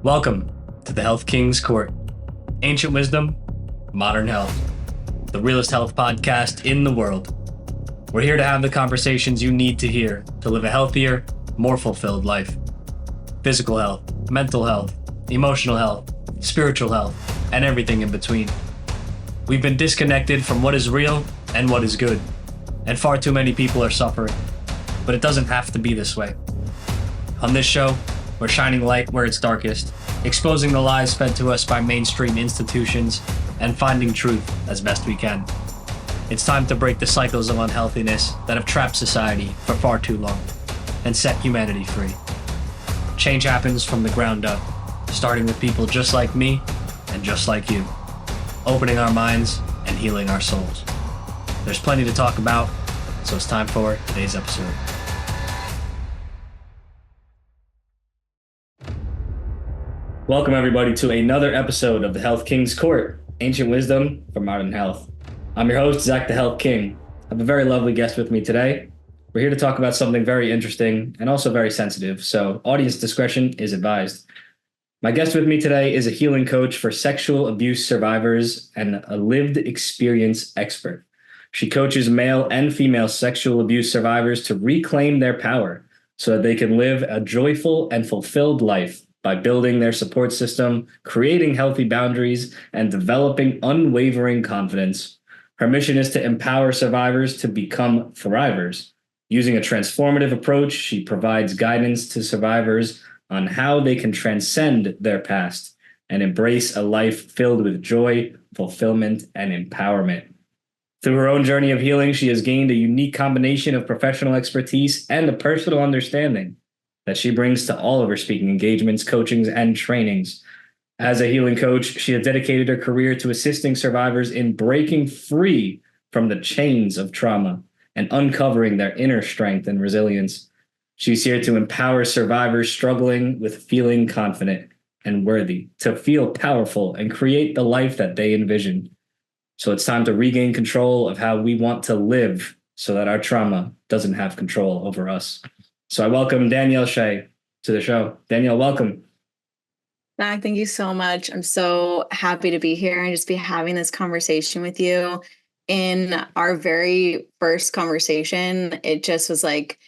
Welcome to the Health King's Court. Ancient wisdom, modern health. The realest health podcast in the world. We're here to have the conversations you need to hear to live a healthier, more fulfilled life. Physical health, mental health, emotional health, spiritual health, and everything in between. We've been disconnected from what is real and what is good, and far too many people are suffering. But it doesn't have to be this way. On this show, we're shining light where it's darkest, exposing the lies fed to us by mainstream institutions, and finding truth as best we can. It's time to break the cycles of unhealthiness that have trapped society for far too long and set humanity free. Change happens from the ground up, starting with people just like me and just like you, opening our minds and healing our souls. There's plenty to talk about, so it's time for today's episode. Welcome everybody to another episode of the Health King's Court, Ancient Wisdom for Modern Health. I'm your host, Zak the Health King. I have a very lovely guest with me today. We're here to talk about something very interesting and also very sensitive, so audience discretion is advised. My guest with me today is a healing coach for sexual abuse survivors and a lived experience expert. She coaches male and female sexual abuse survivors to reclaim their power so that they can live a joyful and fulfilled life by building their support system, creating healthy boundaries, and developing unwavering confidence. Her mission is to empower survivors to become thrivers. Using a transformative approach, she provides guidance to survivors on how they can transcend their past and embrace a life filled with joy, fulfillment, and empowerment. Through her own journey of healing, she has gained a unique combination of professional expertise and a personal understanding that she brings to all of her speaking engagements, coachings, and trainings. As a healing coach, she has dedicated her career to assisting survivors in breaking free from the chains of trauma and uncovering their inner strength and resilience. She's here to empower survivors struggling with feeling confident and worthy, to feel powerful and create the life that they envision. So it's time to regain control of how we want to live so that our trauma doesn't have control over us. So I welcome Danielle Shea to the show. Danielle, welcome. Zach, thank you so much. I'm so happy to be here and just be having this conversation with you. In our very first conversation, it just was like,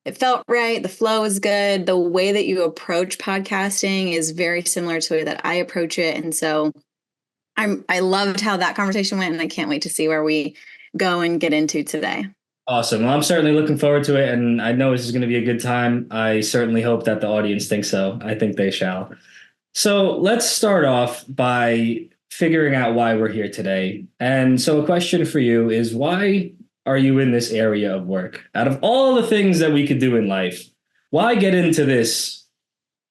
it felt right. The flow was good. The way that you approach podcasting is very similar to the way that I approach it. And so I loved how that conversation went, and I can't wait to see where we go and get into today. Awesome. Well, I'm certainly looking forward to it, and I know this is going to be a good time. I certainly hope that the audience thinks so. I think they shall. So let's start off by figuring out why we're here today. And so a question for you is, why are you in this area of work? Out of all the things that we could do in life, why get into this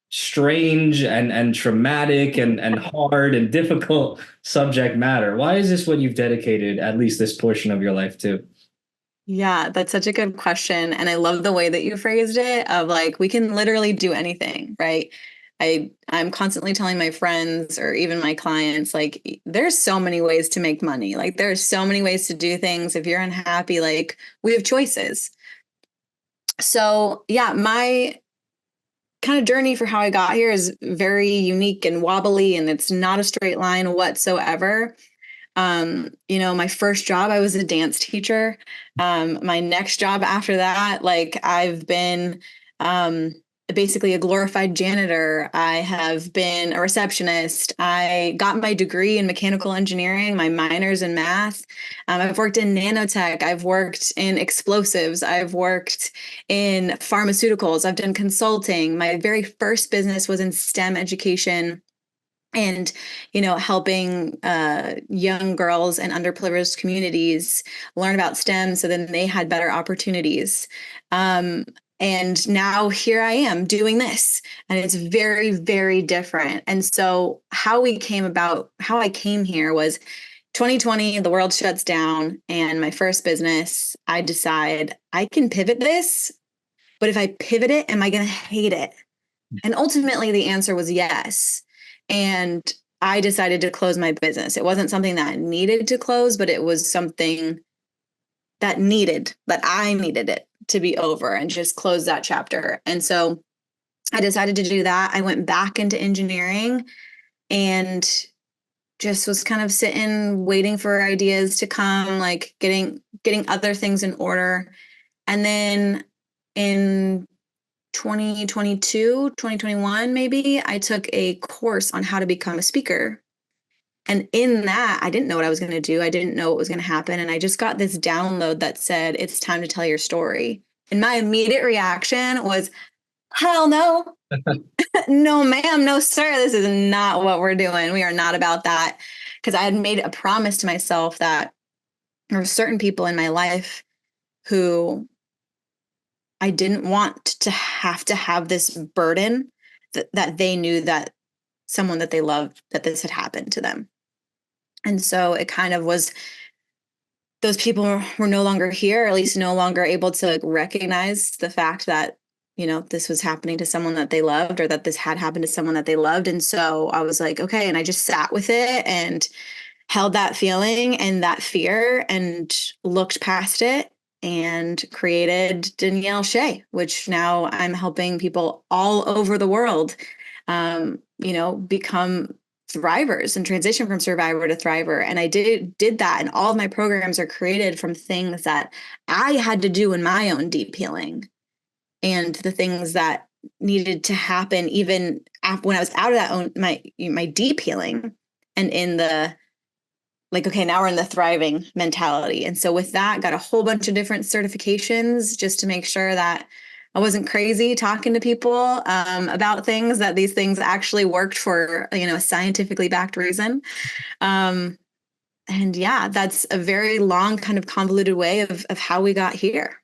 strange and traumatic and hard and difficult subject matter? Why is this what you've dedicated at least this portion of your life to? Yeah, that's such a good question. And I love the way that you phrased it of like, we can literally do anything, right? I'm constantly telling my friends or even my clients, like, there's so many ways to make money. Like, there's so many ways to do things. If you're unhappy, like, we have choices. So yeah, my kind of journey for how I got here is very unique and wobbly, and it's not a straight line whatsoever. My first job, I was a dance teacher. My next job after that, like, I've been, basically a glorified janitor. I have been a receptionist. I got my degree in mechanical engineering, my minors in math. I've worked in nanotech. I've worked in explosives. I've worked in pharmaceuticals. I've done consulting. My very first business was in STEM education and, helping young girls in underprivileged communities learn about STEM so then they had better opportunities. And now here I am doing this, and it's very, very different. And so how I came here was 2020, the world shuts down, and my first business, I decide I can pivot this, but if I pivot it, am I going to hate it? And ultimately the answer was yes. And I decided to close my business. It wasn't something that I needed to close, but it was something that I needed it to be over and just close that chapter. And so I decided to do that. I went back into engineering and just was kind of sitting, waiting for ideas to come, like getting other things in order. And then in 2022, 2021, maybe, I took a course on how to become a speaker. And in that, I didn't know what I was going to do. I didn't know what was going to happen. And I just got this download that said, it's time to tell your story. And my immediate reaction was, hell no. No, ma'am. No, sir. This is not what we're doing. We are not about that. Because I had made a promise to myself that there were certain people in my life who I didn't want to have this burden that they knew that someone that they loved, that this had happened to them. And so it kind of was, those people were no longer here, or at least no longer able to like recognize the fact that, this was happening to someone that they loved, or that this had happened to someone that they loved. And so I was like, okay. And I just sat with it and held that feeling and that fear and looked past it and created Danielle Shea, which now I'm helping people all over the world, become thrivers and transition from survivor to thriver. And I did that. And all of my programs are created from things that I had to do in my own deep healing, and the things that needed to happen even when I was out of that my deep healing, and in the, like, okay, now we're in the thriving mentality. And so with that, got a whole bunch of different certifications just to make sure that I wasn't crazy talking to people about things, that these things actually worked for, a scientifically backed reason. And yeah, that's a very long, kind of convoluted way of how we got here.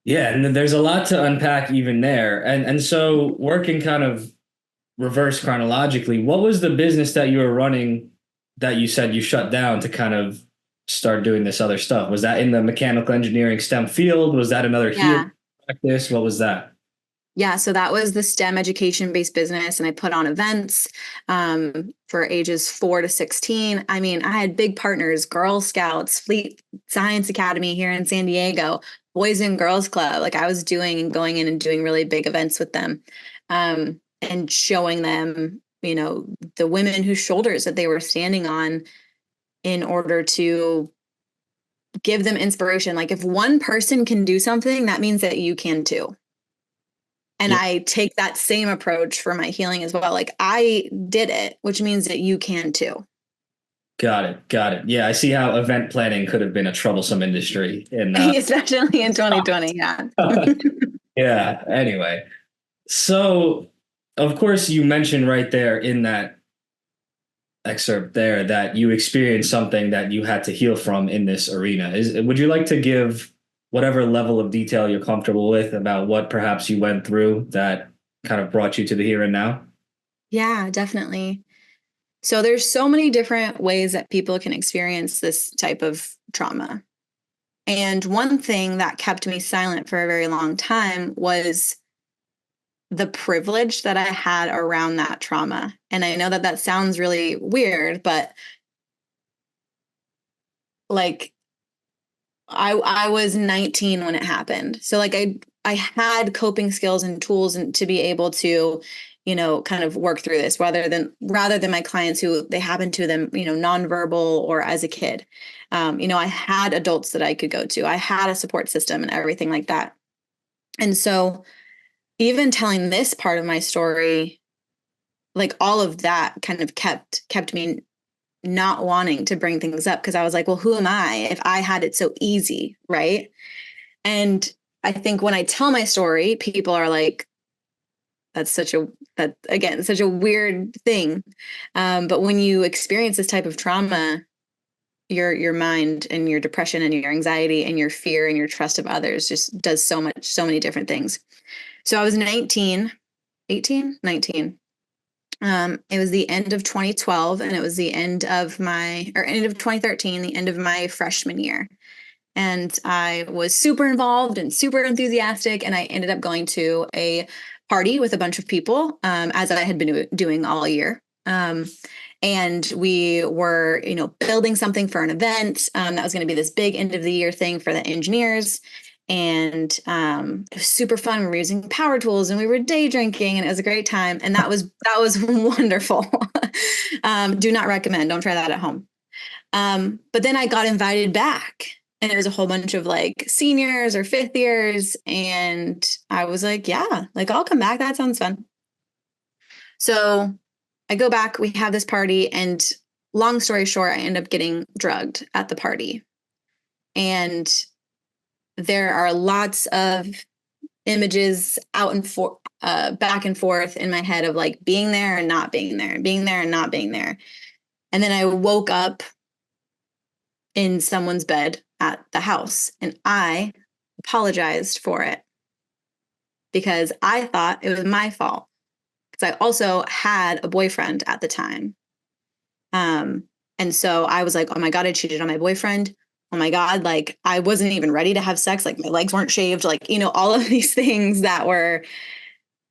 Yeah, and then there's a lot to unpack even there. And so working kind of reverse chronologically, what was the business that you were running that you said you shut down to kind of start doing this other stuff? Was that in the mechanical engineering STEM field? Was that another Yeah. healing practice? What was that? Yeah, so that was the STEM education-based business, and I put on events for ages 4 to 16. I mean, I had big partners: Girl Scouts, Fleet Science Academy here in San Diego, Boys and Girls Club. Like, I was doing and going in and doing really big events with them, and showing them, the women whose shoulders that they were standing on, in order to give them inspiration. Like, if one person can do something, that means that you can too. And Yeah, I take that same approach for my healing as well. Like, I did it, which means that you can too. got it. Got it. Yeah, I see how event planning could have been a troublesome industry in Especially in 2020. Yeah. yeah, anyway. So, of course, you mentioned right there in that excerpt there that you experienced something that you had to heal from in this arena. Would you like to give whatever level of detail you're comfortable with about what perhaps you went through that kind of brought you to the here and now? Yeah, definitely. So there's so many different ways that people can experience this type of trauma. And one thing that kept me silent for a very long time was the privilege that I had around that trauma. And I know that that sounds really weird, but like, I was 19 when it happened. So like, I had coping skills and tools and to be able to, kind of work through this, rather than my clients who they happened to them, nonverbal or as a kid. I had adults that I could go to. I had a support system and everything like that. And so even telling this part of my story, like, all of that kind of kept me not wanting to bring things up, because I was like, well, who am I if I had it so easy, right? And I think when I tell my story, people are like, that again, such a weird thing. But when you experience this type of trauma, your mind and your depression and your anxiety and your fear and your trust of others just does so many different things. So I was 19, 18, 19. It was the end of 2012, and it was the end of 2013, the end of my freshman year. And I was super involved and super enthusiastic. And I ended up going to a party with a bunch of people, as I had been doing all year. And we were, building something for an event that was going to be this big end of the year thing for the engineers. And it was super fun. We were using power tools and we were day drinking, and it was a great time. And that was wonderful. Do not recommend. Don't try that at home. But then I got invited back, and it was a whole bunch of like seniors or fifth years. And I was like, yeah, like I'll come back. That sounds fun. So I go back, we have this party, and long story short, I end up getting drugged at the party. And there are lots of images out and back and forth in my head of like being there and not being there, and being there and not being there. And then I woke up in someone's bed at the house, and I apologized for it because I thought it was my fault, because I also had a boyfriend at the time. And so I was like, oh my God, I cheated on my boyfriend. Oh my God, like I wasn't even ready to have sex. Like my legs weren't shaved, like, all of these things that were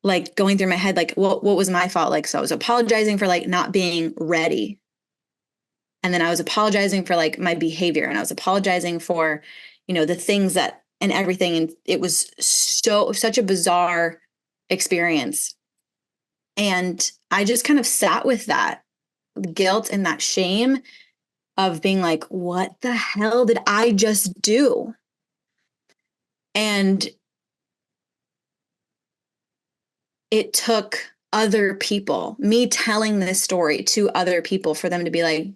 like going through my head, like what was my fault? Like, so I was apologizing for like not being ready. And then I was apologizing for like my behavior, and I was apologizing for, the things that and everything. And it was such a bizarre experience. And I just kind of sat with that guilt and that shame of being like, what the hell did I just do? And it took other people, me telling this story to other people, for them to be like,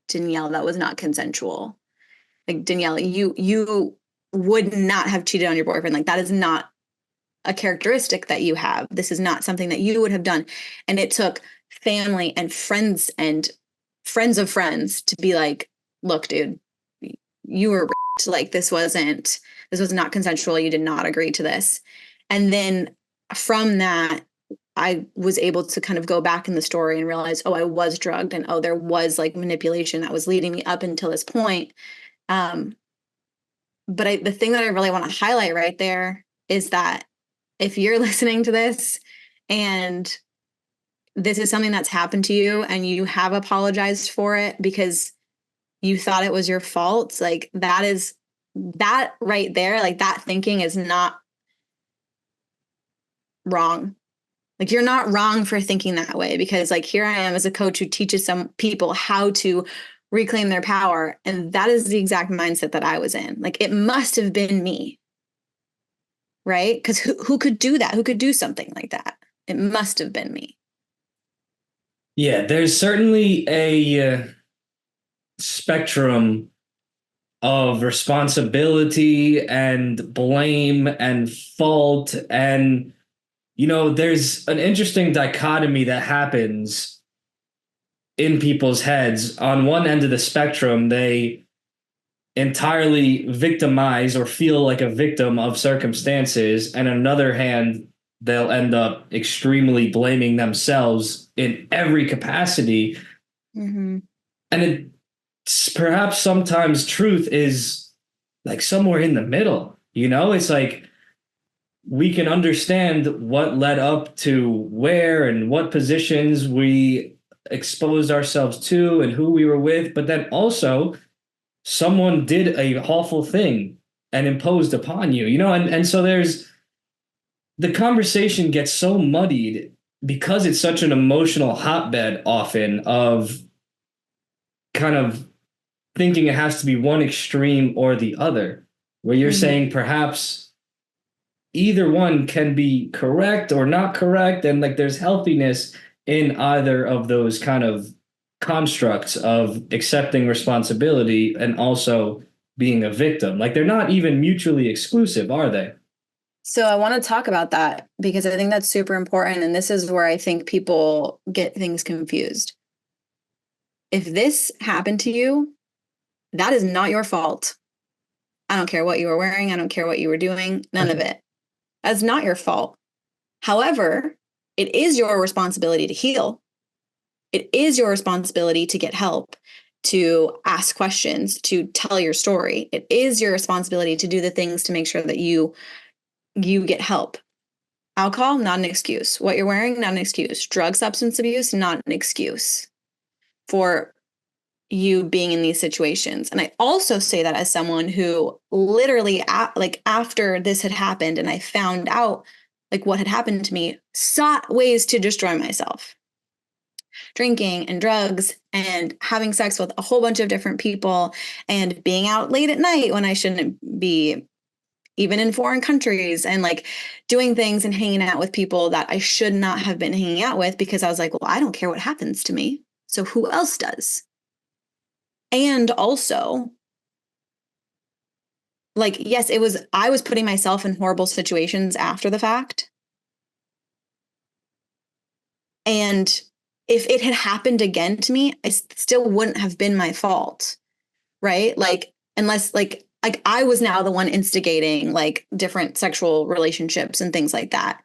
Danielle, that was not consensual. Like, Danielle, you would not have cheated on your boyfriend. Like, that is not a characteristic that you have. This is not something that you would have done. And it took family and friends of friends to be like, look, dude, you were raped. Like, this was not consensual. You did not agree to this. And then from that, I was able to kind of go back in the story and realize, oh, I was drugged, and oh, there was like manipulation that was leading me up until this point. But the thing that I really want to highlight right there is that if you're listening to this and this is something that's happened to you and you have apologized for it because you thought it was your fault, like that right there, like that thinking is not wrong. Like, you're not wrong for thinking that way, because like here I am as a coach who teaches some people how to reclaim their power. And that is the exact mindset that I was in. Like, it must have been me. Right? Because who could do that? Who could do something like that? It must have been me. Yeah, there's certainly a spectrum of responsibility and blame and fault. And, there's an interesting dichotomy that happens in people's heads. On one end of the spectrum, they entirely victimize or feel like a victim of circumstances. And on another hand, they'll end up extremely blaming themselves in every capacity. Mm-hmm. And it's perhaps sometimes truth is like somewhere in the middle. It's like we can understand what led up to where and what positions we exposed ourselves to and who we were with, but then also someone did a awful thing and imposed upon you, and so the conversation gets so muddied because it's such an emotional hotbed often of kind of thinking it has to be one extreme or the other, where you're saying perhaps either one can be correct or not correct. And like there's healthiness in either of those kind of constructs of accepting responsibility and also being a victim. Like they're not even mutually exclusive, are they? So I want to talk about that because I think that's super important. And this is where I think people get things confused. If this happened to you, that is not your fault. I don't care what you were wearing. I don't care what you were doing. None of it. That's not your fault. However, it is your responsibility to heal. It is your responsibility to get help, to ask questions, to tell your story. It is your responsibility to do the things to make sure that you get help. Alcohol, not an excuse. What you're wearing, not an excuse. Drug, substance abuse, not an excuse for you being in these situations. And I also say that as someone who literally like after this had happened and I found out like what had happened to me, sought ways to destroy myself. Drinking and drugs and having sex with a whole bunch of different people and being out late at night when I shouldn't be, even in foreign countries, and like doing things and hanging out with people that I should not have been hanging out with because I was like, well, I don't care what happens to me. So who else does? And also, like, yes, I was putting myself in horrible situations after the fact. And if it had happened again to me, I still wouldn't have been my fault. Right? Like, unless like I was now the one instigating like different sexual relationships and things like that.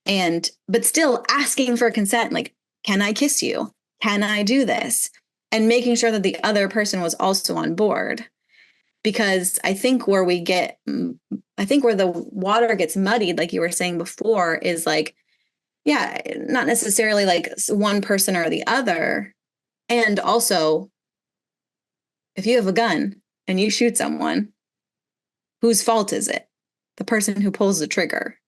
And but still asking for consent, like, can I kiss you? Can I do this? And making sure that the other person was also on board. Because I think where the water gets muddied, like you were saying before, is like, yeah, not necessarily like one person or the other. And also, if you have a gun and you shoot someone, whose fault is it? The person who pulls the trigger.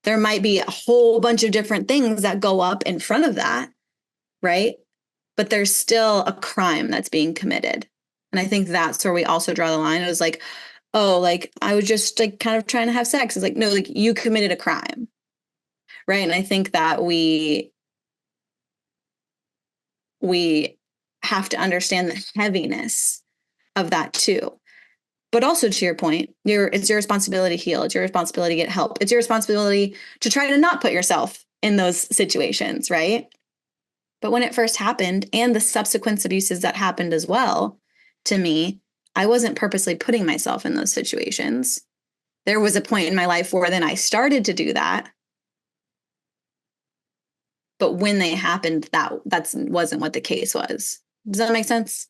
There might be a whole bunch of different things that go up in front of that, right? But there's still a crime that's being committed. And I think that's where we also draw the line. It was like, oh, like I was just like kind of trying to have sex. It's like, no, like you committed a crime. Right. And I think that we have to understand the heaviness of that too. But also to your point, it's your responsibility to heal. It's your responsibility to get help. It's your responsibility to try to not put yourself in those situations, right? But when it first happened and the subsequent abuses that happened as well to me, I wasn't purposely putting myself in those situations. There was a point in my life where then I started to do that. But when they happened, that wasn't what the case was. Does that make sense?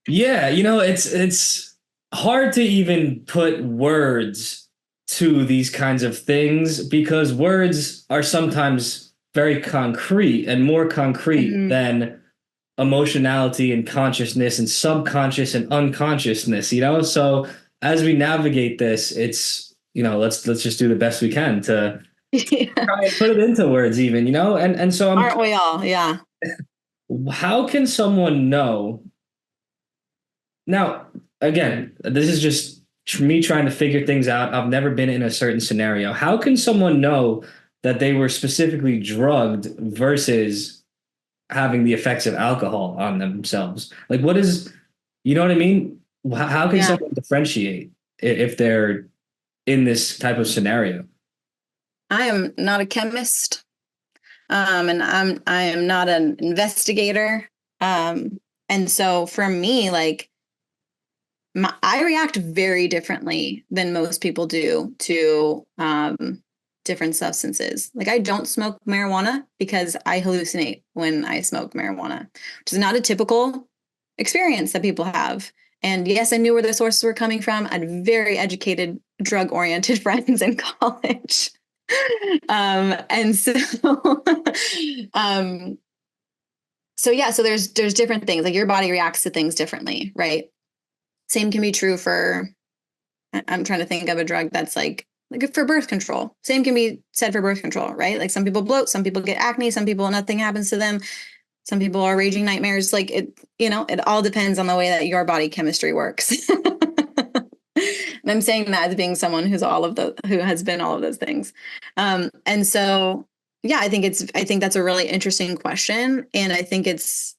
Yeah, it's hard to even put words to these kinds of things because words are sometimes very concrete and more concrete than emotionality and consciousness and subconscious and unconsciousness. So as we navigate this, it's, let's just do the best we can to Yeah. try and put it into words even. And so Aren't we all? Yeah. how can someone know? Now, again, this is just me trying to figure things out. I've never been in a certain scenario. How can someone know that they were specifically drugged versus having the effects of alcohol on themselves? Like, what is, you know what I mean? How can someone differentiate if they're in this type of scenario? I am not a chemist, and I am not an investigator, and so for me, like, I react very differently than most people do to different substances. Like I don't smoke marijuana because I hallucinate when I smoke marijuana, which is not a typical experience that people have. And yes, I knew where the sources were coming from. I had very educated, drug-oriented friends in college. And so, um, so yeah, so there's different things. Like your body reacts to things differently, right? Same can be true for, I'm trying to think of a drug that's like for birth control. Same can be said for birth control, right? Like some people bloat, some people get acne, some people nothing happens to them. Some people are raging nightmares. Like it all depends on the way that your body chemistry works. And I'm saying that as being someone who has been all of those things. And so, yeah, I think that's a really interesting question. And I think it's,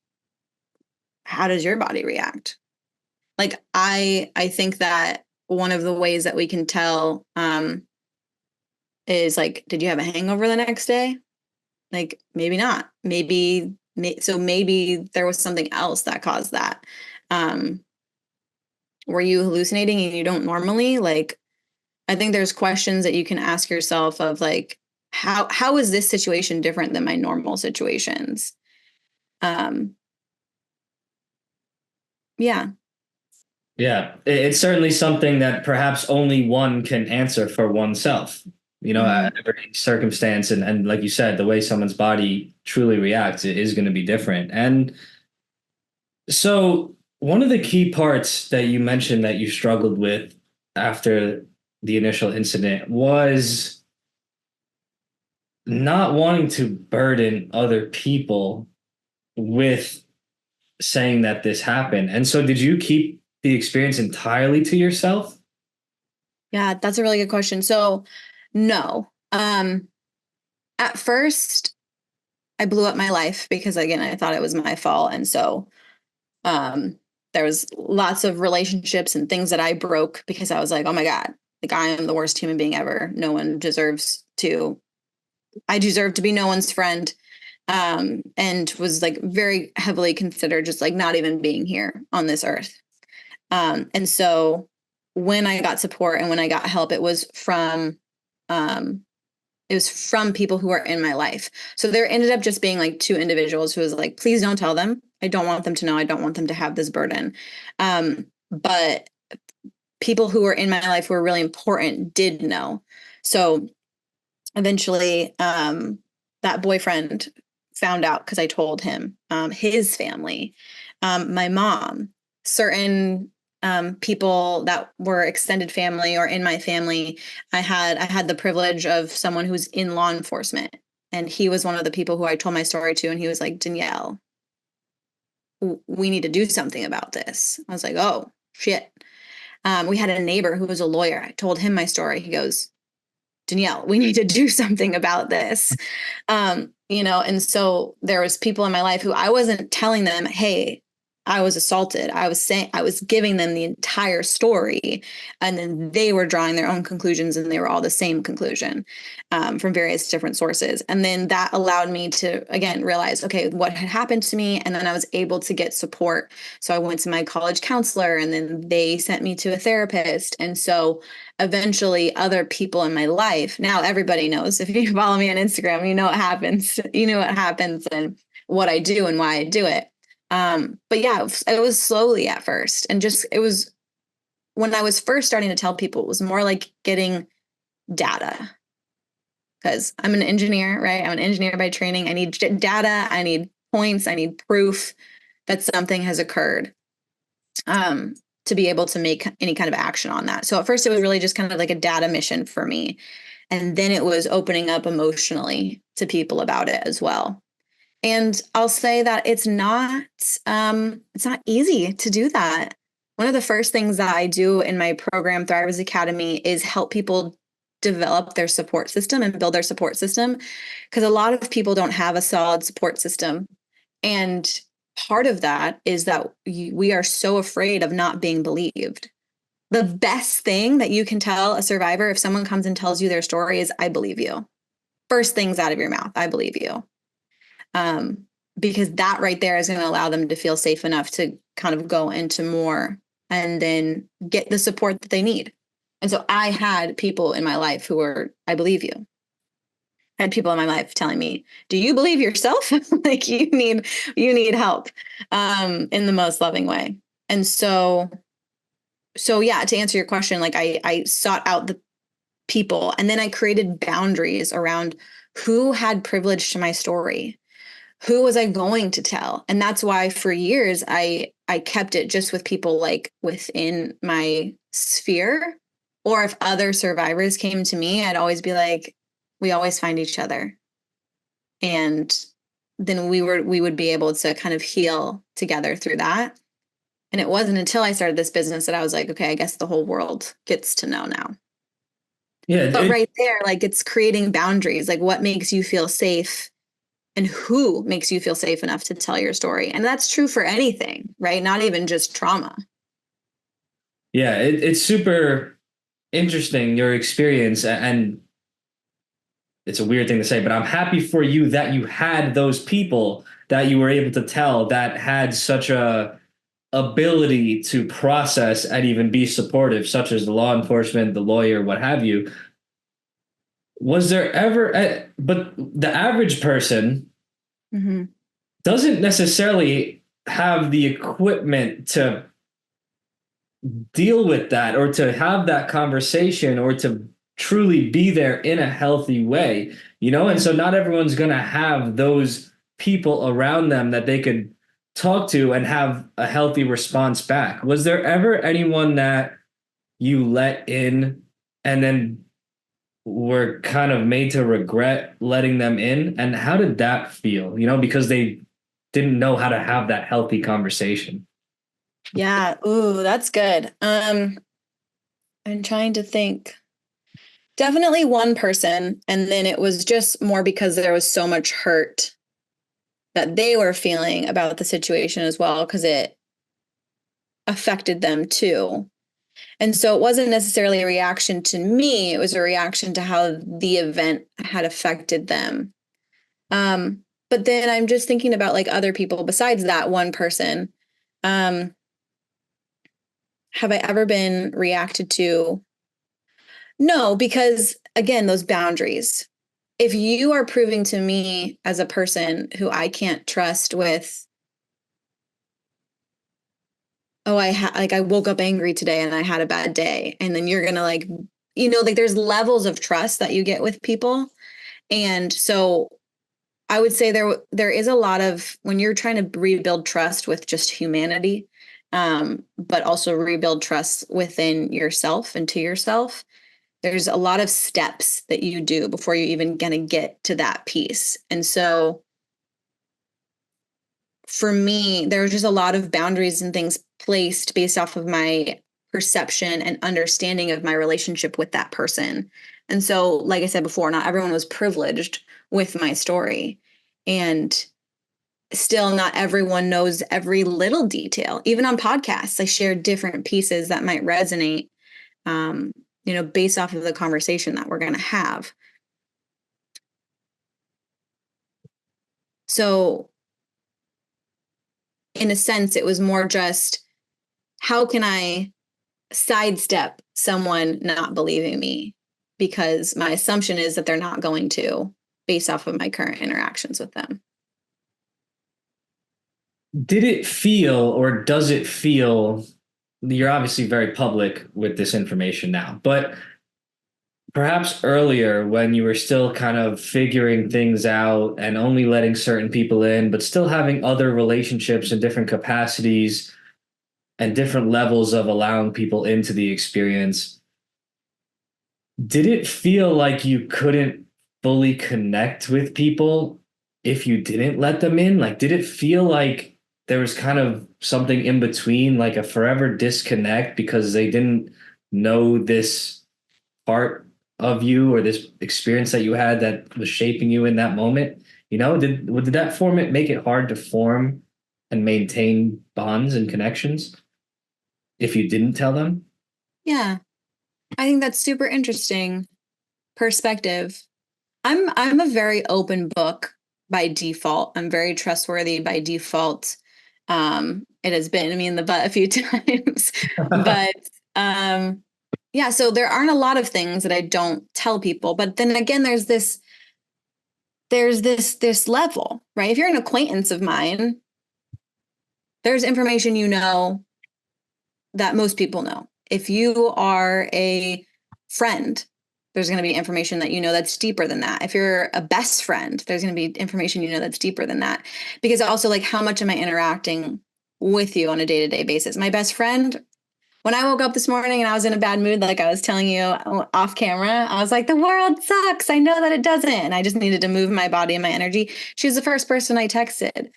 how does your body react? Like, I think that one of the ways that we can tell, is like, did you have a hangover the next day? Like, maybe not. Maybe there was something else that caused that. Were you hallucinating and you don't normally? Like, I think there's questions that you can ask yourself of like, how is this situation different than my normal situations? Yeah. Yeah, it's certainly something that perhaps only one can answer for oneself. Every circumstance and like you said, the way someone's body truly reacts is going to be different. And So one of the key parts that you mentioned that you struggled with after the initial incident was not wanting to burden other people with saying that this happened. And so did you keep the experience entirely to yourself? Yeah, that's a really good question. So, no. At first, I blew up my life because again, I thought it was my fault, and so um, there was lots of relationships and things that I broke because I was like, oh my god, like I am the worst human being ever. No one deserves to. I deserve to be no one's friend. And was like very heavily considered just like not even being here on this earth. And so when I got support and when I got help, um, it was from people who are in my life. So there ended up just being like two individuals who was like, please don't tell them. I don't want them to know. I don't want them to have this burden. But people who were in my life who were really important did know. So eventually, that boyfriend found out because I told him, his family, my mom, certain people that were extended family or in my family. I had the privilege of someone who's in law enforcement, and he was one of the people who I told my story to, and he was like, Danielle, we need to do something about this. I was like, oh shit. We had a neighbor who was a lawyer. I told him my story. He goes, Danielle, we need to do something about this. And so there was people in my life who I wasn't telling them, hey, I was assaulted. I was giving them the entire story, and then they were drawing their own conclusions, and they were all the same conclusion, from various different sources. And then that allowed me to, again, realize, okay, what had happened to me. And then I was able to get support. So I went to my college counselor, and then they sent me to a therapist. And so eventually other people in my life, now everybody knows, if you follow me on Instagram, you know what happens. You know what happens and what I do and why I do it. But yeah, it was slowly at first. And just, it was when I was first starting to tell people, it was more like getting data, because I'm an engineer, right? I'm an engineer by training. I need data, I need points, I need proof that something has occurred, to be able to make any kind of action on that. So at first, it was really just kind of like a data mission for me. And then it was opening up emotionally to people about it as well. And I'll say that it's not easy to do that. One of the first things that I do in my program, Thrivers Academy, is help people develop their support system and build their support system, because a lot of people don't have a solid support system. And part of that is that we are so afraid of not being believed. The best thing that you can tell a survivor if someone comes and tells you their story is, I believe you. First things out of your mouth, I believe you. Um, because that right there is going to allow them to feel safe enough to kind of go into more and then get the support that they need. And so I had people in my life who were, I believe you. I had people in my life telling me, do you believe yourself? Like you need help, in the most loving way. And so yeah, to answer your question, like I sought out the people, and then I created boundaries around who had privilege to my story. Who was I going to tell? And that's why for years I kept it just with people like within my sphere. Or if other survivors came to me, I'd always be like, we always find each other. And then we would be able to kind of heal together through that. And it wasn't until I started this business that I was like, okay, I guess the whole world gets to know now. Yeah, But right there, like it's creating boundaries, like what makes you feel safe and who makes you feel safe enough to tell your story. And that's true for anything, right? Not even just trauma. yeah, it's super interesting your experience, and it's a weird thing to say, but I'm happy for you that you had those people that you were able to tell that had such a ability to process and even be supportive, such as the law enforcement, the lawyer, what have you. Was there ever, but the average person Mm-hmm. doesn't necessarily have the equipment to deal with that or to have that conversation or to truly be there in a healthy way, you know? And so not everyone's going to have those people around them that they could talk to and have a healthy response back. Was there ever anyone that you let in and then were kind of made to regret letting them in? And how did that feel? Because they didn't know how to have that healthy conversation. Yeah. Ooh, that's good. I'm trying to think. Definitely one person. And then it was just more because there was so much hurt that they were feeling about the situation as well, because it affected them too. And so it wasn't necessarily a reaction to me, it was a reaction to how the event had affected them. But then I'm just thinking about like other people besides that one person. Um, have I ever been reacted to? No, because again, those boundaries. If you are proving to me as a person who I can't trust with, oh, I woke up angry today and I had a bad day, and then you're gonna like, like there's levels of trust that you get with people, and so I would say there is a lot of when you're trying to rebuild trust with just humanity, but also rebuild trust within yourself and to yourself. There's a lot of steps that you do before you're even gonna get to that piece, and so for me, there was just a lot of boundaries and things placed based off of my perception and understanding of my relationship with that person. And so, like I said before, not everyone was privileged with my story. And still, not everyone knows every little detail. Even on podcasts, I share different pieces that might resonate, based off of the conversation that we're going to have. So, in a sense, it was more just how can I sidestep someone not believing me, because my assumption is that they're not going to, based off of my current interactions with them. Did it feel, or does it feel, you're obviously very public with this information now, but perhaps earlier when you were still kind of figuring things out and only letting certain people in, but still having other relationships in different capacities and different levels of allowing people into the experience, did it feel like you couldn't fully connect with people if you didn't let them in? Like, did it feel like there was kind of something in between, like a forever disconnect because they didn't know this part of you or this experience that you had that was shaping you in that moment? Did that form it make it hard to form and maintain bonds and connections if you didn't tell them? Yeah, I think that's super interesting perspective. I'm a very open book by default. I'm very trustworthy by default. It has been me in the butt a few times, but yeah. So there aren't a lot of things that I don't tell people. But then again, there's this level, right? If you're an acquaintance of mine, there's information that most people know. If you are a friend, there's going to be information that that's deeper than that. If you're a best friend, there's going to be information that's deeper than that. Because also, like, how much am I interacting with you on a day-to-day basis? My best friend, when I woke up this morning and I was in a bad mood, like I was telling you off camera, I was like, the world sucks. I know that it doesn't. And I just needed to move my body and my energy. She was the first person I texted.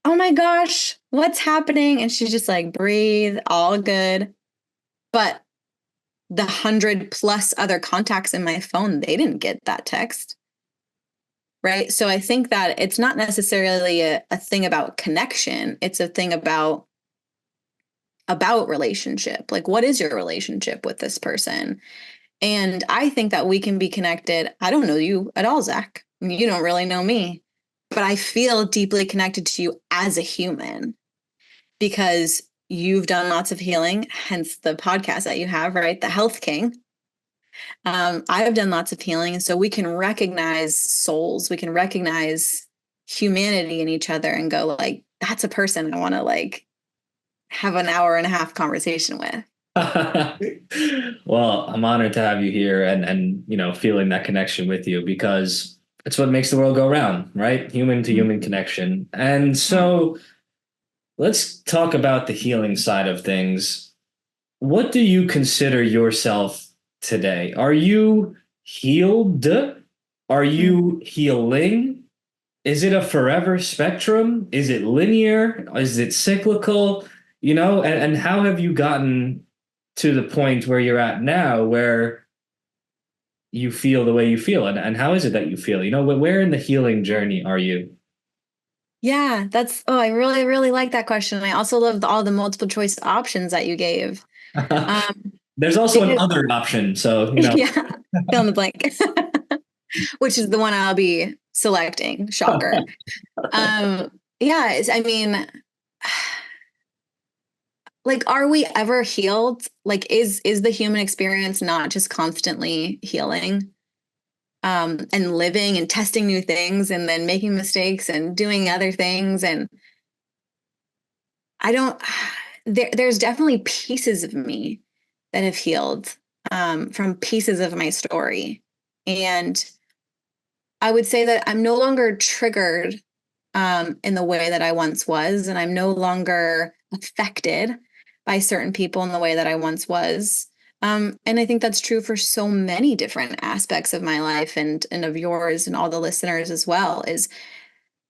Oh my gosh, what's happening? And she's just like, breathe, all good. But the 100+ other contacts in my phone, they didn't get that text. Right. So I think that it's not necessarily a thing about connection. It's a thing about relationship. Like, what is your relationship with this person? And I think that we can be connected. I don't know you at all, Zach. You don't really know me, but I feel deeply connected to you as a human because you've done lots of healing, hence the podcast that you have, right? The Health King. I've done lots of healing. And so we can recognize souls, we can recognize humanity in each other and go like, that's a person I want to like have an hour and a half conversation with. Well, I'm honored to have you here and feeling that connection with you because it's what makes the world go round, right? Human to human connection. And so let's talk about the healing side of things. What do you consider yourself today? Are you healed? Are you healing? Is it a forever spectrum? Is it linear? Is it cyclical? And how have you gotten to the point where you're at now where you feel the way you feel? And how is it that you feel? Where in the healing journey are you? Yeah, I really, really like that question. I also loved all the multiple choice options that you gave. Um, There's also an because, other option. So, yeah, fill in the blank, which is the one I'll be selecting. Shocker. Yeah, I mean, like, are we ever healed? Like, is the human experience not just constantly healing, and living and testing new things and then making mistakes and doing other things? And I don't, there's definitely pieces of me that have healed, from pieces of my story. And I would say that I'm no longer triggered, in the way that I once was, and I'm no longer affected by certain people in the way that I once was. And I think that's true for so many different aspects of my life and of yours and all the listeners as well. Is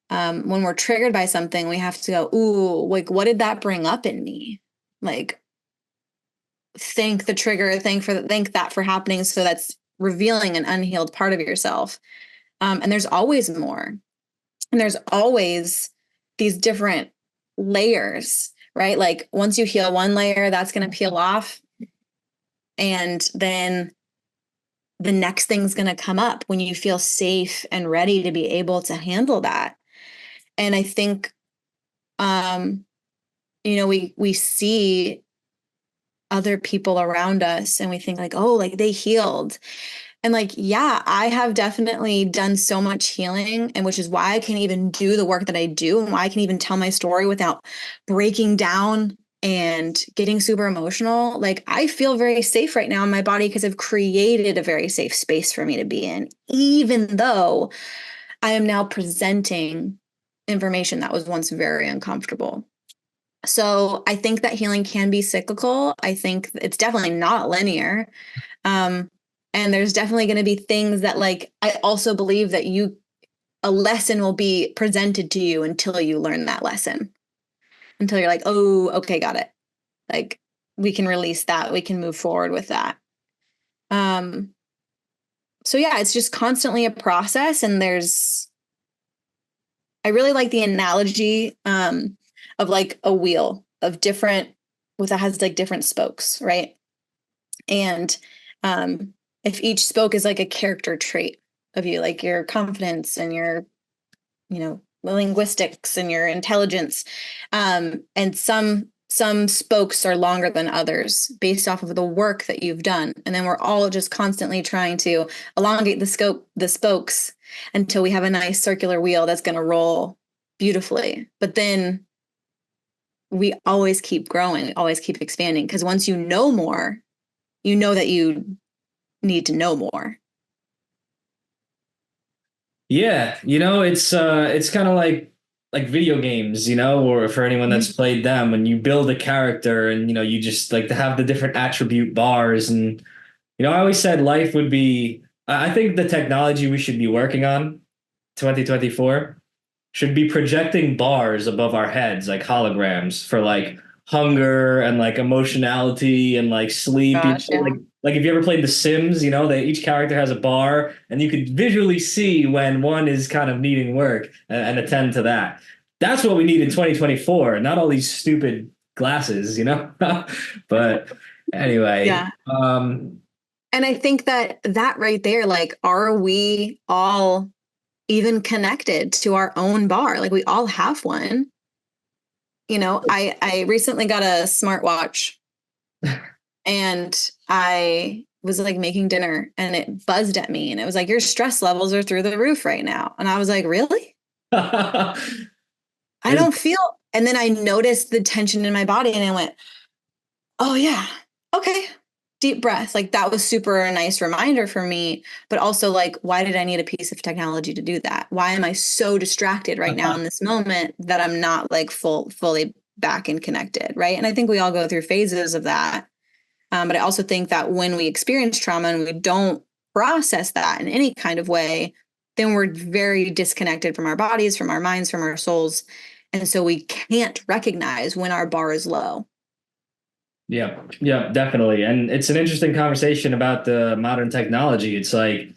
when we're triggered by something, we have to go, ooh, like, what did that bring up in me? Like, thank the trigger, thank that for happening. So that's revealing an unhealed part of yourself. And there's always more. And there's always these different layers, right? Like, once you heal one layer, that's going to peel off. And then the next thing's going to come up when you feel safe and ready to be able to handle that. And I think, um, we see other people around us and we think like, oh, like they healed. And like, yeah, I have definitely done so much healing, and which is why I can even do the work that I do and why I can even tell my story without breaking down and getting super emotional. Like, I feel very safe right now in my body because I've created a very safe space for me to be in, even though I am now presenting information that was once very uncomfortable. So I think that healing can be cyclical. I think it's definitely not linear. Um, and there's definitely going to be things that, like, I also believe that a lesson will be presented to you until you learn that lesson, until you're like, oh, okay, got it. Like, we can release that. We can move forward with that. Um, so yeah, it's just constantly a process. And I really like the analogy, of like a wheel of different, with that has like different spokes, right? And if each spoke is like a character trait of you, like your confidence and your, linguistics and your intelligence, and some spokes are longer than others based off of the work that you've done. And then we're all just constantly trying to elongate the spokes until we have a nice circular wheel that's going to roll beautifully. But then we always keep growing, always keep expanding, because once you know more, you know that you need to know more. Yeah, it's kind of like video games, or for anyone that's Mhm. played them, when you build a character and you just like to have the different attribute bars. And I always said life would be, I think the technology we should be working on 2024 should be projecting bars above our heads like holograms for like hunger and like emotionality and like sleep. Gosh, yeah. Like if you ever played The Sims, they each character has a bar and you could visually see when one is kind of needing work and attend to that. That's what we need in 2024, not all these stupid glasses. But anyway, Yeah. And I think that right there, like, are we all even connected to our own bar? Like, we all have one. I recently got a smartwatch, and I was like making dinner and it buzzed at me and it was like, your stress levels are through the roof right now. And I was like, really? I is don't feel. And then I noticed the tension in my body and I went, oh, yeah. Okay. Deep breath. Like, that was super a nice reminder for me. But also, like, why did I need a piece of technology to do that? Why am I so distracted right now in this moment that I'm not like fully back and connected, right? And I think we all go through phases of that. But I also think that when we experience trauma and we don't process that in any kind of way, then we're very disconnected from our bodies, from our minds, from our souls. And so we can't recognize when our bar is low. Yeah, yeah, definitely. And it's an interesting conversation about the modern technology. It's like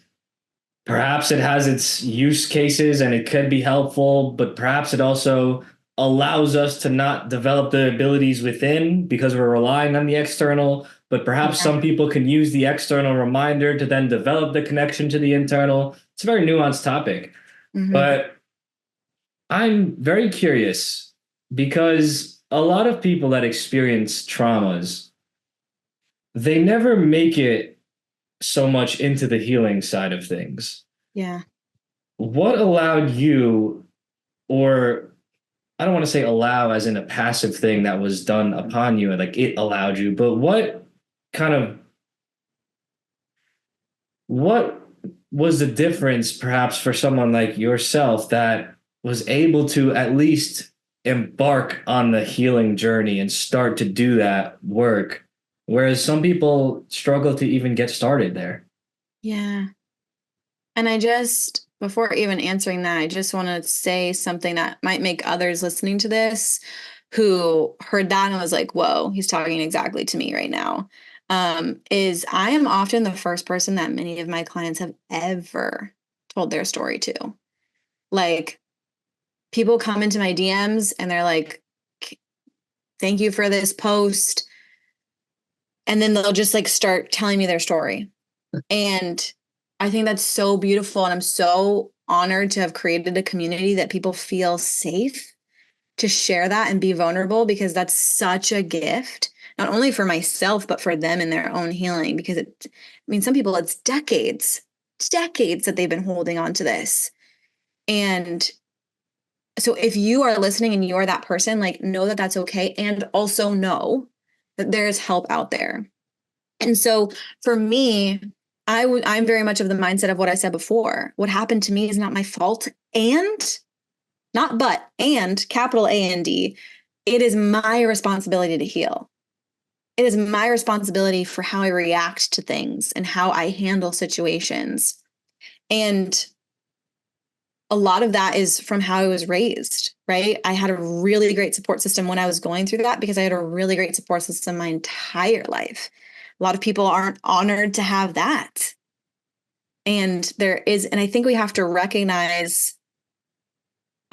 perhaps it has its use cases and it could be helpful, but perhaps it also allows us to not develop the abilities within because we're relying on the external. But perhaps Yeah. some people can use the external reminder to then develop the connection to the internal. It's a very nuanced topic. Mm-hmm. But I'm very curious because a lot of people that experience traumas, they never make it so much into the healing side of things. Yeah. What allowed you, or I don't want to say allow as in a passive thing that was done upon you, like it allowed you, but kind of, what was the difference perhaps for someone like yourself that was able to at least embark on the healing journey and start to do that work, whereas some people struggle to even get started there? Yeah. And before even answering that, I just want to say something that might make others listening to this who heard that and was like, whoa, he's talking exactly to me right now. Is I am often the first person that many of my clients have ever told their story to. Like, people come into my DMs and they're like, thank you for this post. And then they'll just like start telling me their story. And I think that's so beautiful. And I'm so honored to have created a community that people feel safe to share that and be vulnerable, because that's such a gift, not only for myself, but for them in their own healing. Because some people, it's decades that they've been holding on to this. And so if you are listening and you are that person, like, know that that's okay. And also know that there's help out there. And so for me, I'm very much of the mindset of what I said before. What happened to me is not my fault. And not but, and capital A-N-D, it is my responsibility to heal. It is my responsibility for how I react to things and how I handle situations. And a lot of that is from how I was raised, right? I had a really great support system when I was going through that, because I had a really great support system my entire life. A lot of people aren't honored to have that. And I think we have to recognize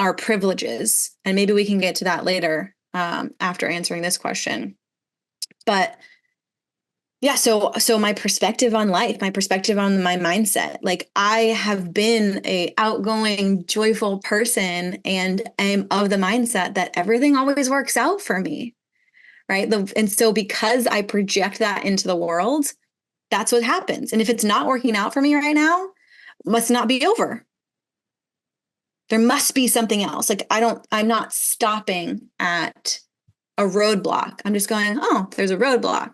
our privileges. And maybe we can get to that later, after answering this question. But yeah, so my perspective on life, my perspective on my mindset, like, I have been a outgoing, joyful person, and I'm of the mindset that everything always works out for me, right? And so because I project that into the world, that's what happens. And if it's not working out for me right now, it must not be over. There must be something else. Like, I'm not stopping at a roadblock. I'm just going, oh, there's a roadblock.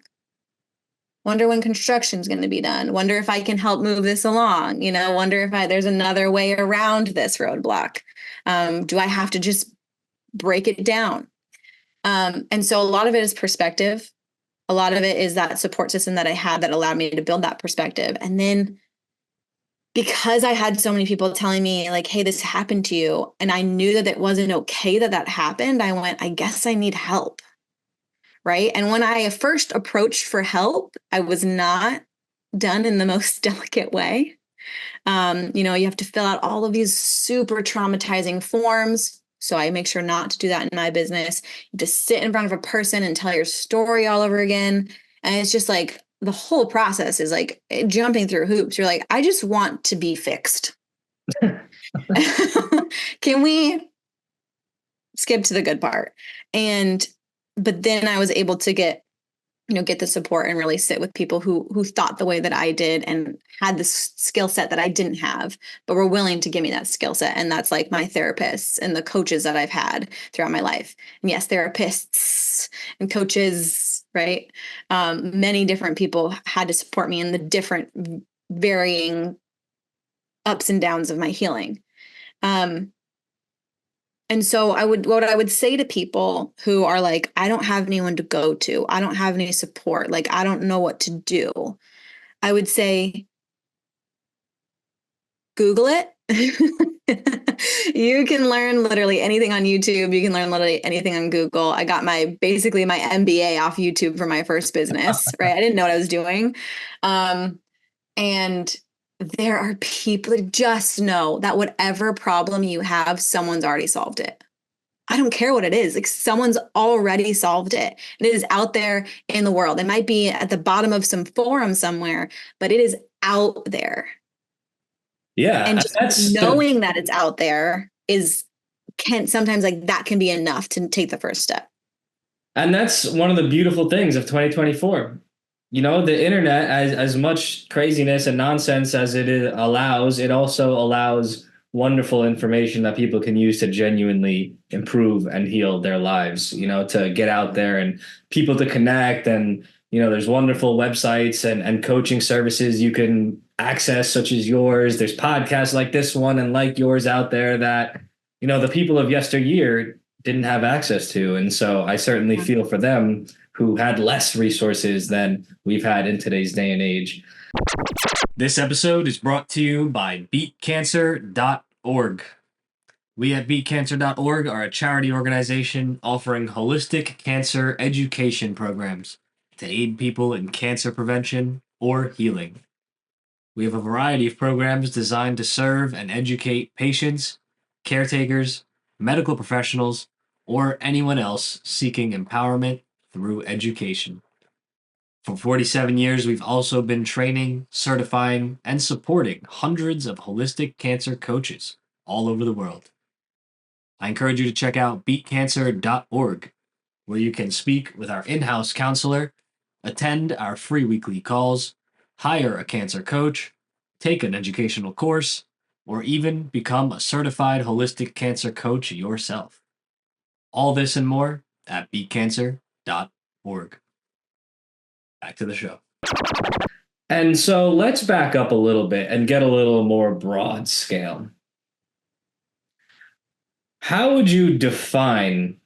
Wonder when construction's going to be done. Wonder if I can help move this along. Wonder if there's another way around this roadblock. Do I have to just break it down? And so a lot of it is perspective. A lot of it is that support system that I had that allowed me to build that perspective. And then because I had so many people telling me like, hey, this happened to you, and I knew that it wasn't okay that happened, I went, I guess I need help. Right. And when I first approached for help, I was not done in the most delicate way. You have to fill out all of these super traumatizing forms. So I make sure not to do that in my business. You have to sit in front of a person and tell your story all over again. And it's just like the whole process is like jumping through hoops. You're like, I just want to be fixed. Can we skip to the good part? But then I was able to get the support and really sit with people who thought the way that I did and had this skill set that I didn't have, but were willing to give me that skill set. And that's like my therapists and the coaches that I've had throughout my life. And yes, therapists and coaches, right? Many different people had to support me in the different varying ups and downs of my healing. And so what I would say to people who are like, I don't have anyone to go to, I don't have any support, like, I don't know what to do. I would say, Google it. You can learn literally anything on YouTube. You can learn literally anything on Google. I got basically my MBA off YouTube for my first business, right? I didn't know what I was doing. And there are people that just know that whatever problem you have, someone's already solved it. I don't care what it is. Like, someone's already solved it. And it is out there in the world. It might be at the bottom of some forum somewhere, but it is out there. Yeah, And just knowing that it's out there can sometimes, like, that can be enough to take the first step. And that's one of the beautiful things of 2024. You know, the internet, as much craziness and nonsense as allows, it also allows wonderful information that people can use to genuinely improve and heal their lives, you know, to get out there and people to connect. And, you know, there's wonderful websites and coaching services you can access, such as yours. There's podcasts like this one and like yours out there that, you know, the people of yesteryear didn't have access to. And so I certainly feel for them who had less resources than we've had in today's day and age. This episode is brought to you by beatcancer.org. We at beatcancer.org are a charity organization offering holistic cancer education programs to aid people in cancer prevention or healing. We have a variety of programs designed to serve and educate patients, caretakers, medical professionals, or anyone else seeking empowerment through education. For 47 years, we've also been training, certifying, and supporting hundreds of holistic cancer coaches all over the world. I encourage you to check out beatcancer.org, where you can speak with our in-house counselor, attend our free weekly calls, hire a cancer coach, take an educational course, or even become a certified holistic cancer coach yourself. All this and more at beatcancer.org. Back to the show. And so let's back up a little bit and get a little more broad scale. How would you define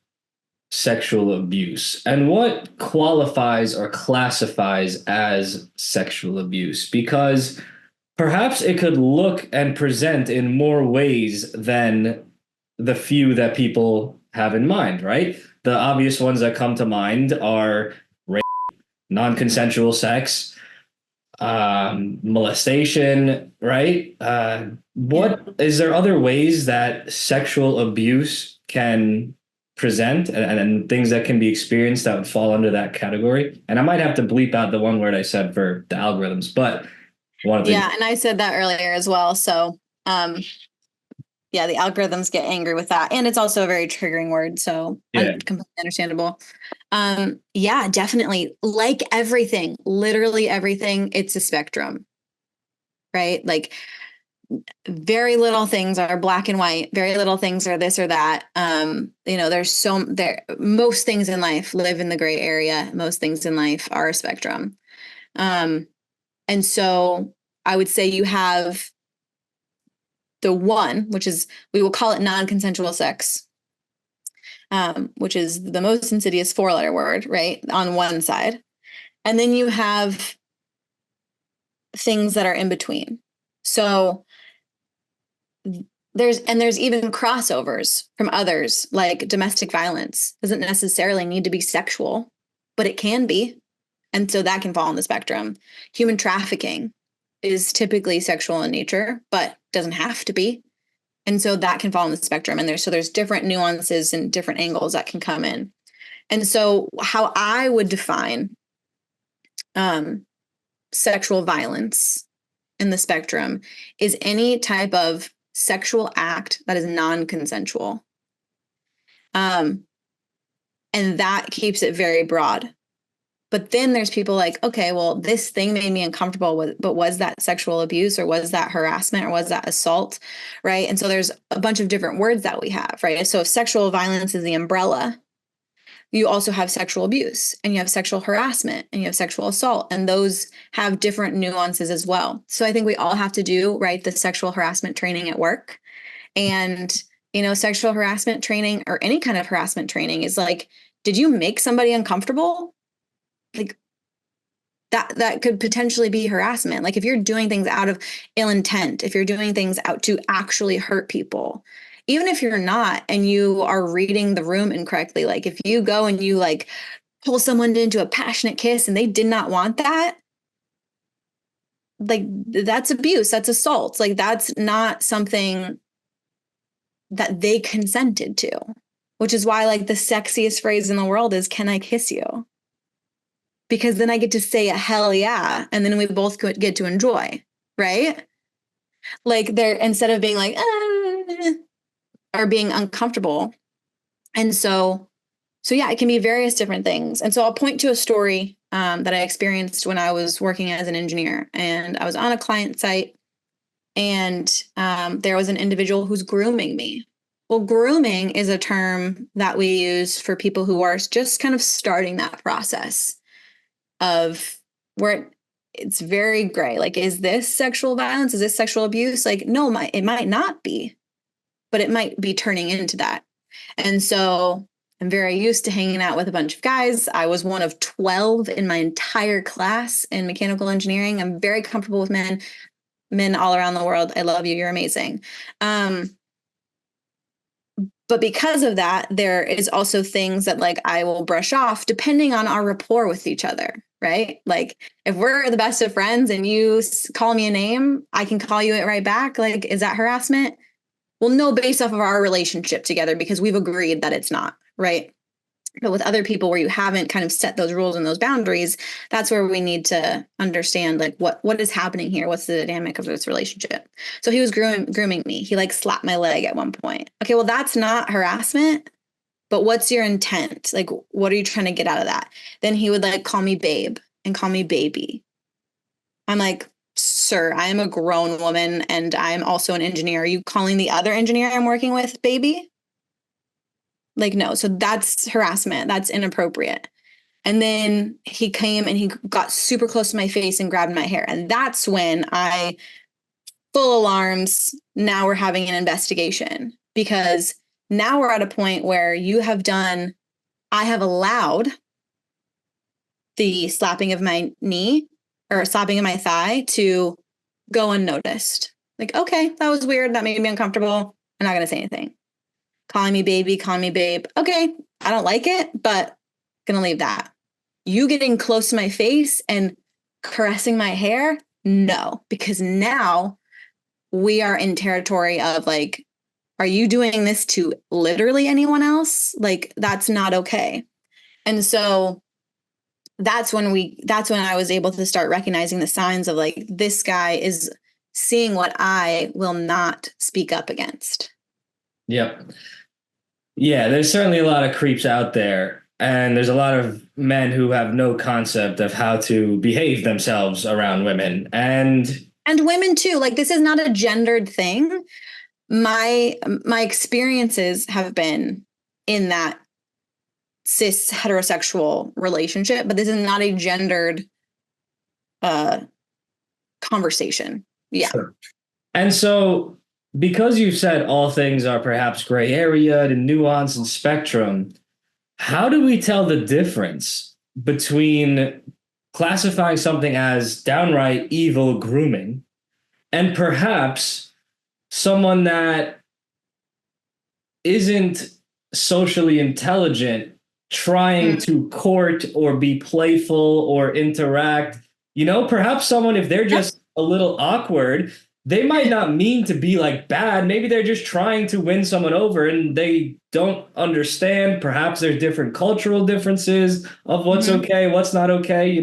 sexual abuse, and what qualifies or classifies as sexual abuse? Because perhaps it could look and present in more ways than the few that people have in mind, right? The obvious ones that come to mind are rape, non-consensual sex, molestation, right? Is there other ways that sexual abuse can present and things that can be experienced that would fall under that category? And I might have to bleep out the one word I said for the algorithms, but and I said that earlier as well. So, yeah, the algorithms get angry with that. And it's also a very triggering word. So completely understandable. Yeah, definitely. Like everything, literally everything, it's a spectrum, right? Like, very little things are black and white. Very little things are this or that. You know, most things in life live in the gray area. Most things in life are a spectrum. And so I would say you have the one, which is, we will call it non-consensual sex, which is the most insidious 4-letter word, right? On one side. And then you have things that are in between. So there's even crossovers from others, like domestic violence doesn't necessarily need to be sexual, but it can be. And so that can fall on the spectrum. Human trafficking is typically sexual in nature, but doesn't have to be. And so that can fall on the spectrum. And there's different nuances and different angles that can come in. And so how I would define sexual violence in the spectrum is any type of sexual act that is non-consensual. And that keeps it very broad. But then there's people like, okay, well, this thing made me uncomfortable with, but was that sexual abuse, or was that harassment, or was that assault, right? And so there's a bunch of different words that we have, right? So if sexual violence is the umbrella, you also have sexual abuse, and you have sexual harassment, and you have sexual assault, and those have different nuances as well. So I think we all have to do, right, the sexual harassment training at work, and Sexual harassment training or any kind of harassment training is like, did you make somebody uncomfortable? Like that could potentially be harassment. Like if you're doing things out of ill intent, if you're doing things out to actually hurt people, even if you're not, and you are reading the room incorrectly, like if you go and you like pull someone into a passionate kiss and they did not want that, like that's abuse, that's assault. Like that's not something that they consented to, which is why like the sexiest phrase in the world is, "Can I kiss you?" Because then I get to say a hell yeah, and then we both get to enjoy, right? Like they're, instead of being like or being uncomfortable. And so yeah, it can be various different things. And so I'll point to a story that I experienced when I was working as an engineer, and I was on a client site, and there was an individual who's grooming me. Well, grooming is a term that we use for people who are just kind of starting that process of where it's very gray. Like, is this sexual violence? Is this sexual abuse? Like, no, it might not be, but it might be turning into that. And so I'm very used to hanging out with a bunch of guys. I was one of 12 in my entire class in mechanical engineering. I'm very comfortable with men all around the world. I love you. You're amazing. But because of that, there is also things that like I will brush off depending on our rapport with each other, right? Like if we're the best of friends and you call me a name, I can call you it right back. Like, is that harassment? Well, no, based off of our relationship together, because we've agreed that it's not, right? But with other people where you haven't kind of set those rules and those boundaries, that's where we need to understand like what is happening here. What's the dynamic of this relationship? So he was grooming me. He like slapped my leg at one point. Okay, well, that's not harassment, but what's your intent? Like, what are you trying to get out of that? Then he would like call me babe and call me baby. I'm like, sir, I am a grown woman and I'm also an engineer. Are you calling the other engineer I'm working with baby? Like, no. So that's harassment. That's inappropriate. And then he came and he got super close to my face and grabbed my hair. And that's when full alarms. Now we're having an investigation, because now we're at a point where I have allowed the slapping of my knee or slapping of my thigh to go unnoticed. Like, okay, that was weird. That made me uncomfortable. I'm not going to say anything. Calling me baby, calling me babe. Okay, I don't like it, but gonna leave that. You getting close to my face and caressing my hair? No, because now we are in territory of like, are you doing this to literally anyone else? Like, that's not okay. And so that's when I was able to start recognizing the signs of like, this guy is seeing what I will not speak up against. Yep. Yeah, there's certainly a lot of creeps out there, and there's a lot of men who have no concept of how to behave themselves around women. And women too. Like, this is not a gendered thing. My experiences have been in that cis heterosexual relationship, but this is not a gendered conversation. Yeah. Sure. And so, because you said all things are perhaps gray area and nuance and spectrum, how do we tell the difference between classifying something as downright evil grooming and perhaps someone that isn't socially intelligent trying to court or be playful or interact? Perhaps someone, if they're just a little awkward, they might not mean to be like bad. Maybe they're just trying to win someone over and they don't understand. Perhaps there's different cultural differences of what's okay, what's not okay,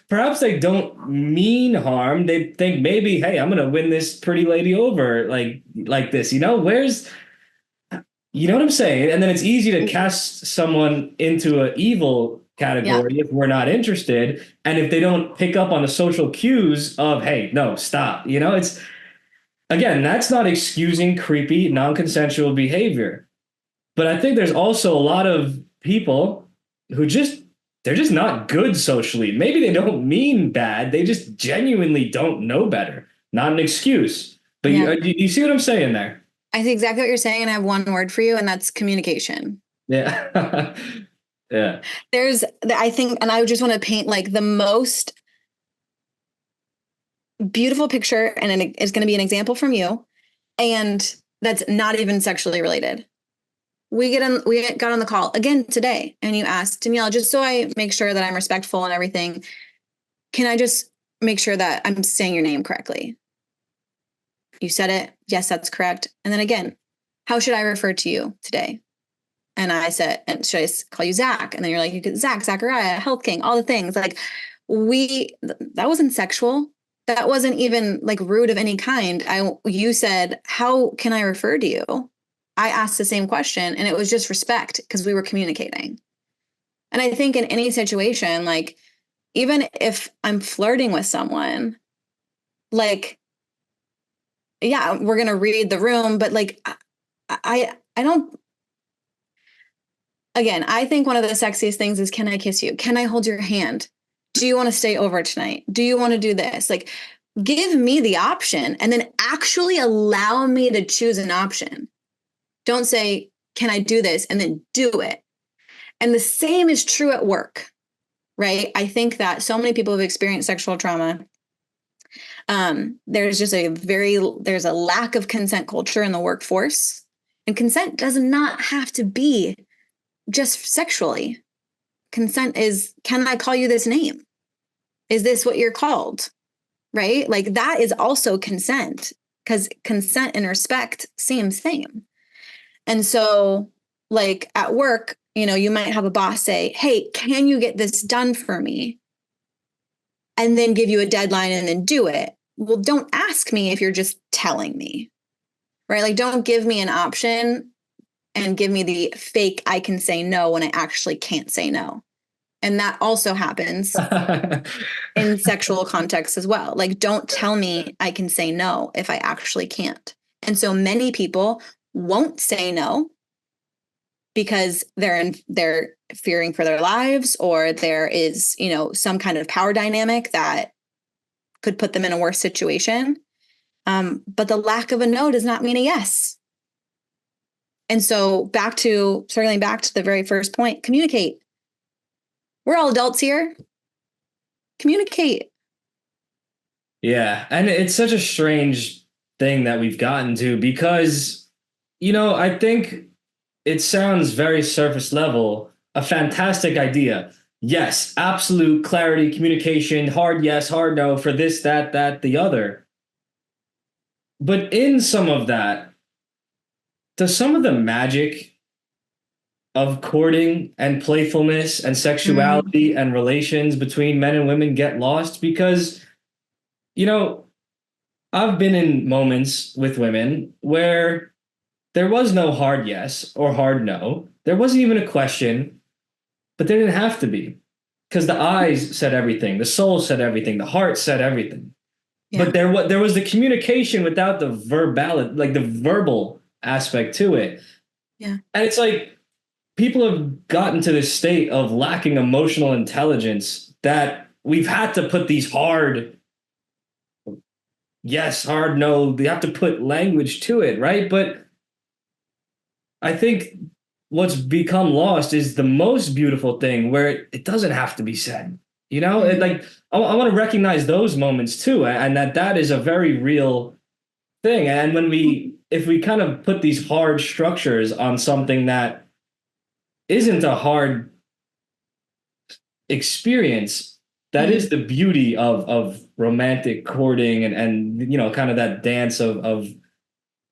Perhaps they don't mean harm. They think maybe, hey, I'm going to win this pretty lady over like this, where's, you know what I'm saying? And then it's easy to cast someone into an evil category if we're not interested. And if they don't pick up on the social cues of, hey, no, stop, it's, again, that's not excusing creepy, non-consensual behavior. But I think there's also a lot of people who they're just not good socially. Maybe they don't mean bad. They just genuinely don't know better. Not an excuse. But you see what I'm saying there? I think exactly what you're saying, and I have one word for you, and that's communication. Yeah. Yeah. I think, and I just want to paint like the most beautiful picture, and it's going to be an example from you, and that's not even sexually related. We got on the call again today, and you asked Danielle, just so I make sure that I'm respectful and everything, can I just make sure that I'm saying your name correctly? You said it. Yes, that's correct. And then again, how should I refer to you today? And I said, and should I call you Zach? And then you're like, you could Zach, Zakariya, Health King, all the things. Like that wasn't sexual. That wasn't even like rude of any kind. You said, how can I refer to you? I asked the same question, and it was just respect because we were communicating. And I think in any situation, like even if I'm flirting with someone, like, yeah, we're going to read the room, but like, I don't, again, I think one of the sexiest things is, can I kiss you? Can I hold your hand? Do you want to stay over tonight? Do you want to do this? Like, give me the option and then actually allow me to choose an option. Don't say, can I do this? And then do it. And the same is true at work, right? I think that so many people have experienced sexual trauma. There's a lack of consent culture in the workforce, and consent does not have to be just sexually. Consent is, can I call you this name? Is this what you're called? Right? Like that is also consent, because consent and respect, same thing. And so like at work, you might have a boss say, hey, can you get this done for me? And then give you a deadline and then do it. Well, don't ask me if you're just telling me, right? Like don't give me an option and give me the fake, I can say no when I actually can't say no. And that also happens in sexual context as well. Like, don't tell me I can say no if I actually can't. And so many people won't say no because they're fearing for their lives, or there is, some kind of power dynamic that could put them in a worse situation. But the lack of a no does not mean a yes. And so circling back to the very first point, communicate. We're all adults here. Communicate. Yeah. And it's such a strange thing that we've gotten to because, I think it sounds very surface level, a fantastic idea. Yes, absolute clarity, communication, hard yes, hard no for this, that, the other. But in some of that, does some of the magic of courting and playfulness and sexuality and relations between men and women get lost? Because, you know, I've been in moments with women where there was no hard yes or hard no. There wasn't even a question, but there didn't have to be because the eyes said everything, the soul said everything, the heart said everything. Yeah. But there was the communication without the like the verbal aspect to it. Yeah. And it's like people have gotten to this state of lacking emotional intelligence that we've had to put these hard yes, hard no, they have to put language to it, right? But I think what's become lost is the most beautiful thing where it doesn't have to be said. Like I want to recognize those moments too, and that is a very real thing. And if we kind of put these hard structures on something that isn't a hard experience, that is the beauty of romantic courting and kind of that dance of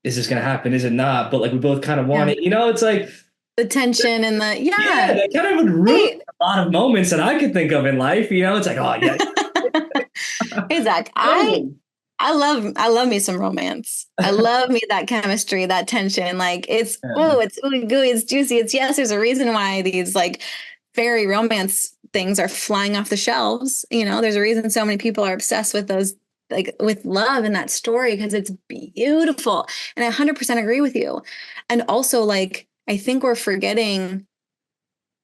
is this going to happen? Is it not? But like we both kind of want it. It's like the tension and yeah, that kind of would ruin a lot of moments that I could think of in life. It's like, oh yeah. Hey Zach, I love me some romance. I love me that chemistry, that tension. Like it's ooey gooey, it's juicy. It's yes. There's a reason why these like fairy romance things are flying off the shelves. There's a reason so many people are obsessed with those, like with love in that story, because it's beautiful. And I 100% agree with you. And also, like, I think we're forgetting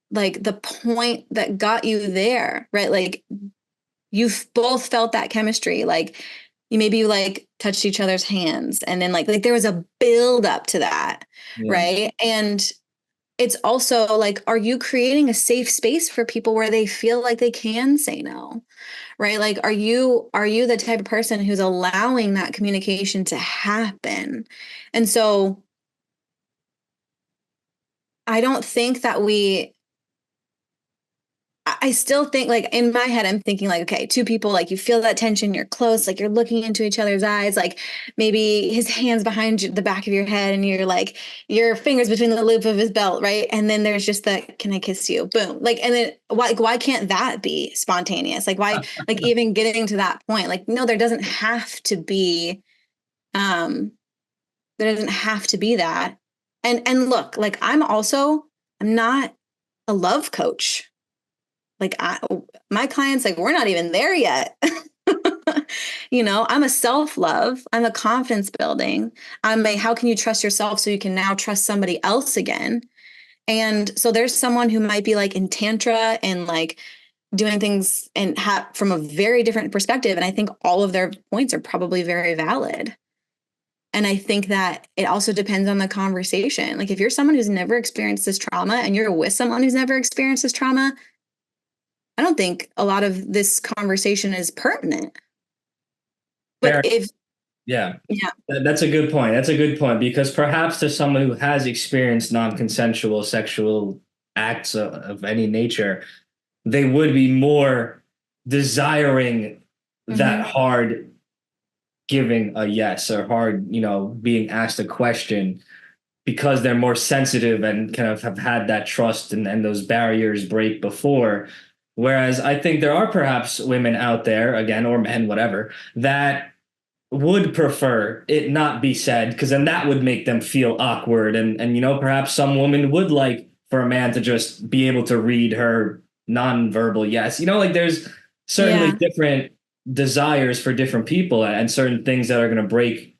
like the point that got you there, right? Like you've both felt that chemistry. Like you like touched each other's hands, and then like there was a build up to that, Yeah. right? And it's also like, are you creating a safe space for people where they feel like they can say no? Right? Like, are you the type of person who's allowing that communication to happen? And so I don't think that I still think, like, in my head, I'm thinking like, okay, two people, like, you feel that tension, you're close, like you're looking into each other's eyes, like maybe his hands behind the back of your head, and you're like your fingers between the loop of his belt, right? And then there's just that, can I kiss you? Boom. Like, and then why can't that be spontaneous? Like, why, like, even getting to that point, like, no, um, there doesn't have to be that. And look, like, I'm not a love coach. Like, my clients, like, we're not even there yet. I'm a self-love. I'm a confidence building. How can you trust yourself so you can now trust somebody else again? And so there's someone who might be like in tantra and like doing things and from a very different perspective. And I think all of their points are probably very valid. And I think that it also depends on the conversation. Like, if you're someone who's never experienced this trauma and you're with someone who's never experienced this trauma, I don't think a lot of this conversation is pertinent. But Fair. Yeah. yeah, That's a good point. That's a good point because perhaps to someone who has experienced non-consensual sexual acts of any nature, they would be more desiring that hmm hard giving a yes or hard, being asked a question because they're more sensitive and kind of have had that trust and those barriers break before. Whereas I think there are perhaps women out there, again, or men, whatever, that would prefer it not be said because then that would make them feel awkward. And perhaps some woman would like for a man to just be able to read her nonverbal yes. Like there's certainly yeah. different desires for different people and certain things that are going to break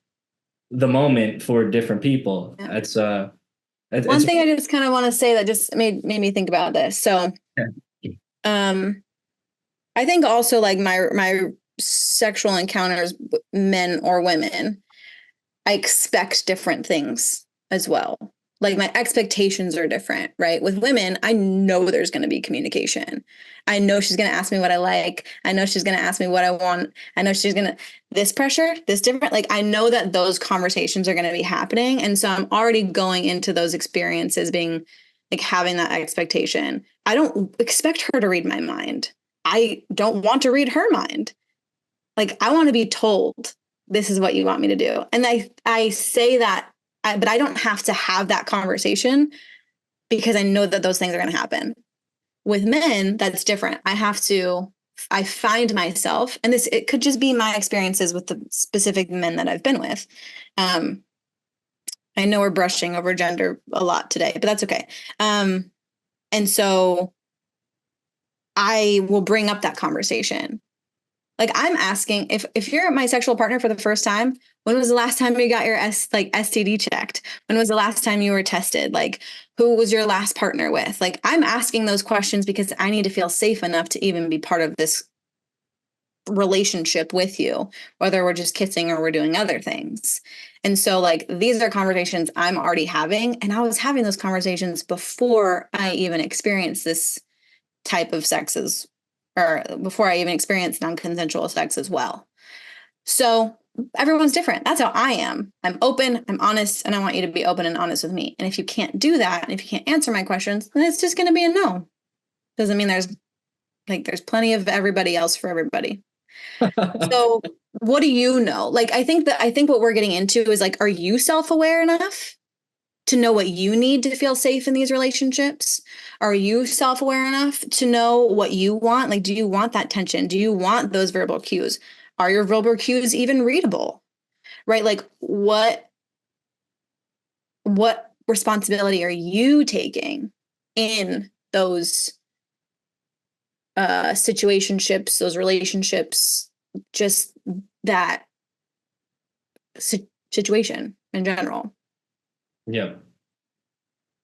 the moment for different people. Yeah. It's One thing I just kind of want to say that just made me think about this. So, um, I think also, like, my sexual encounters, men or women, I expect different things as well. Like, my expectations are different, right? With women, I know there's going to be communication. I know she's going to ask me what I like. I know she's going to ask me what I want. I know she's going to, this pressure, this different. Like, I know that those conversations are going to be happening. And so I'm already going into those experiences being like having that expectation. I don't expect her to read my mind. I don't want to read her mind. Like, I want to be told, this is what you want me to do. And I say that, but I don't have to have that conversation because I know that those things are going to happen. With men, that's different. I find myself, and it could just be my experiences with the specific men that I've been with. Um, I know we're brushing over gender a lot today, but that's okay. And so I will bring up that conversation. Like, I'm asking, if you're my sexual partner for the first time, when was the last time you got your STD checked? When was the last time you were tested? Like, who was your last partner with? Like, I'm asking those questions because I need to feel safe enough to even be part of this relationship with you, whether we're just kissing or we're doing other things. And so, like, these are conversations I'm already having, and I was having those conversations before I even experienced this type of sexes, or before I even experienced non-consensual sex as well. So everyone's different. That's how I am. I'm open, I'm honest, and I want you to be open and honest with me. And if you can't do that, and if you can't answer my questions, then it's just going to be a no. Doesn't mean there's plenty of everybody else for everybody. So what do you know? Like, I think what we're getting into is like, are you self-aware enough to know what you need to feel safe in these relationships? Are you self-aware enough to know what you want? Like, do you want that tension? Do you want those verbal cues? Are your verbal cues even readable? Right? Like, what responsibility are you taking in those situationships, those relationships, just that situation in general? Yeah,